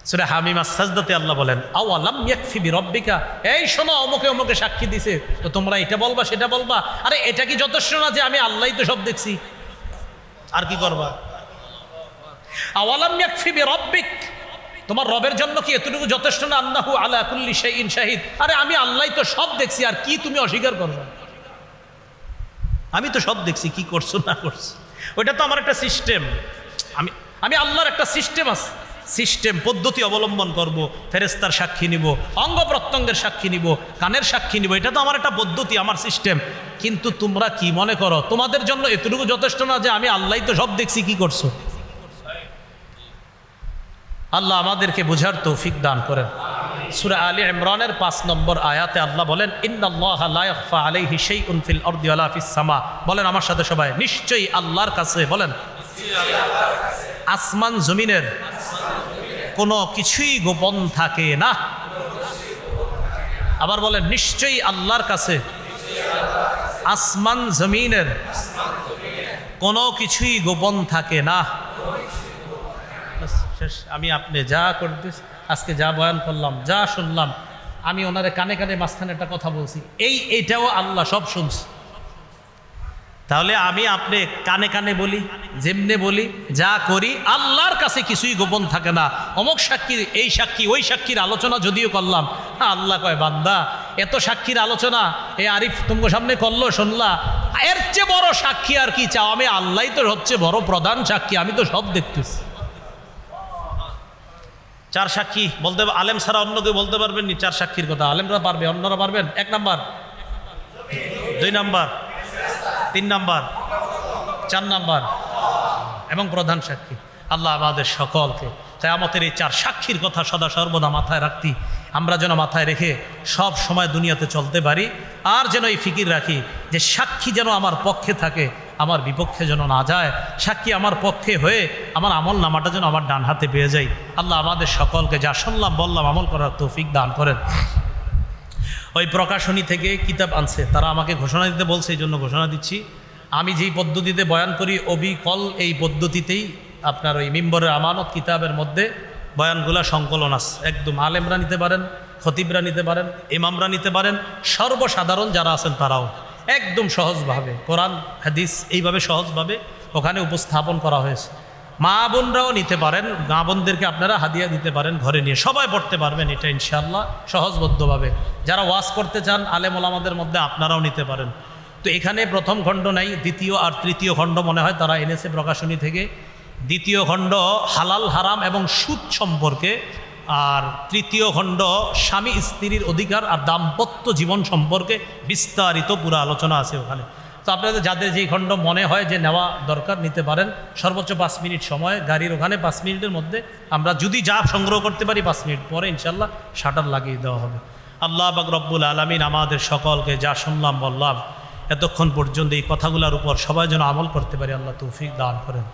সূরা হামিম আস-সাজদাতে আল্লাহ বলেন, আওয়ালাম ইয়াকফি বিরাব্বিকা, এই শোনো, অমুকে অমুকে সাক্ষী দিছে, তো তোমরা এটা বলবা সেটা বলবা। আরে এটা কি যথেষ্ট না যে আমি আল্লাহই তো সব দেখছি? আর কি করবা? আওয়ালাম ইয়াকফি বিরাব্বিক, তোমার রবের জন্য কি এতটুকু যথেষ্ট না? আন্নাহু আলা কুল্লি শাইইন শাহিদ, আরে আমি আল্লাহই তো সব দেখছি, আর কি তুমি অস্বীকার করবা? আমি তো সব দেখছি, কি করছো না করছো ওইটা তো আমার একটা সিস্টেম। আমি আল্লাহর একটা সিস্টেম আছে, সিস্টেম পদ্ধতি অবলম্বন করব, ফেরেশতার সাক্ষী নিব, অঙ্গ প্রত্যঙ্গের সাক্ষী নিব, কানের সাক্ষী নিব, এটা তো আমার একটা পদ্ধতি, আমার সিস্টেম। কিন্তু তোমরা কি মনে করো তোমাদের জন্য এতটুকু যথেষ্ট না যে আমি আল্লাহই তো সব দেখছি, কি করছো? আল্লাহ আমাদেরকে বুঝার তৌফিক দান করেন। সূরা আলী ইমরানের 5 নম্বর আয়াতে আল্লাহ বলেন, ইন্নাল্লাহা লা ইয়াখফা আলাইহি শাইউন ফিল আরদি ওয়ালা ফিস সামা। বলেন আমার সাথে সবাই, নিশ্চয়ই আল্লাহর কাছে, বলেন আসমান জমিনের কোনো কিছুই গোপন থাকে না। আবার বলেন, নিশ্চয়ই আল্লাহর কাছে আসমান জমিনের কোনো কিছুই গোপন থাকে না। শেষ। আমি আপনি যা করতে আজকে যা বয়ান করলাম, যা শুনলাম, আমি ওনারে কানে কানে মাঝখানে একটা কথা বলছি, এইটাও আল্লাহ সব শুনছে। তাহলে আমি আপনি কানে কানে বলি, যেমনে বলি, যা করি, আল্লাহর কাছে কিছুই গোপন থাকে না। অমুক সাক্ষী, এই সাক্ষী, ওই সাক্ষীর আলোচনা যদিও করলাম, আল্লাহ কয়, বান্দা এত সাক্ষীর আলোচনা এই আরিফ তোমার সামনে করলো, শুনলা, এর চেয়ে বড় সাক্ষী আর কি চাও? আমি আল্লাহই তো হচ্ছে বড় প্রধান সাক্ষী, আমি তো সব দেখতেছি। 4 সাক্ষী বলতে, আলেম ছাড়া অন্য কেউ বলতে পারবেন নি 4 সাক্ষীর কথা? আলেমরা পারবে, অন্যরা পারবেন? 1 নাম্বার, 2 নাম্বার, 3 নাম্বার, 4 নাম্বার এবং প্রধান সাক্ষী আল্লাহ আমাদের সকলকে কিয়ামতের এই 4 সাক্ষীর কথা সদা সর্বদা মাথায় রাখতে, আমরা যেন মাথায় রেখে সব সময় দুনিয়াতে চলতে পারি। আর যেন এই ফিকির রাখি যে সাক্ষী যেন আমার পক্ষে থাকে, আমার বিপক্ষে যেন না যায়। সাক্ষী আমার পক্ষে হয়ে আমার আমল নামাটা যেন আমার ডান হাতে পেয়ে যাই। আল্লাহ আমাদের সকলকে যা শুনলাম বললাম আমল করার তৌফিক দান করেন। ওই প্রকাশনী থেকে কিতাব আনছে, তারা আমাকে ঘোষণা দিতে বলছে, এই জন্য ঘোষণা দিচ্ছি। আমি যেই পদ্ধতিতে বয়ান করি অবিকল এই পদ্ধতিতেই আপনার ওই মিম্বরের আমানত কিতাবের মধ্যে বয়ানগুলা সংকলন আছে। একদম আলেমরা নিতে পারেন, খতিবরা নিতে পারেন, ইমামরা নিতে পারেন, সর্বসাধারণ যারা আছেন তারাও একদম সহজভাবে কোরআন হাদিস এইভাবে সহজভাবে ওখানে উপস্থাপন করা হয়েছে। মা বোনরাও নিতে পারেন, মা বোনদেরকে আপনারা হাদিয়া দিতে পারেন ঘরে নিয়ে, সবাই পড়তে পারবেন এটা ইনশাআল্লাহ সহজবদ্ধভাবে। যারা ওয়াজ করতে চান আলেম ওলামাদের মধ্যে আপনারাও নিতে পারেন। তো এখানে প্রথম খণ্ড নাই, দ্বিতীয় আর তৃতীয় খণ্ড মনে হয় তারা এনেছে প্রকাশনী থেকে। দ্বিতীয় খণ্ড হালাল হারাম এবং সুদ সম্পর্কে, আর তৃতীয় খণ্ড স্বামী স্ত্রীর অধিকার আর দাম্পত্য জীবন সম্পর্কে বিস্তারিত পুরো আলোচনা আছে ওখানে। তো আপনাদের যাদের যেই খণ্ড মনে হয় যে নেওয়া দরকার নিতে পারেন। সর্বোচ্চ 5 মিনিট সময় গাড়ির ওখানে, 5 মিনিটের মধ্যে আমরা যদি যা সংগ্রহ করতে পারি 5 মিনিট পরে ইনশাল্লাহ শাটার লাগিয়ে দেওয়া হবে। আল্লাহ পাক রব্বুল আলামিন আমাদের সকলকে যা শুনলাম বললাম এতক্ষণ পর্যন্ত এই কথাগুলোর উপর সবাই যেন আমল করতে পারি আল্লাহ তৌফিক দান করেন।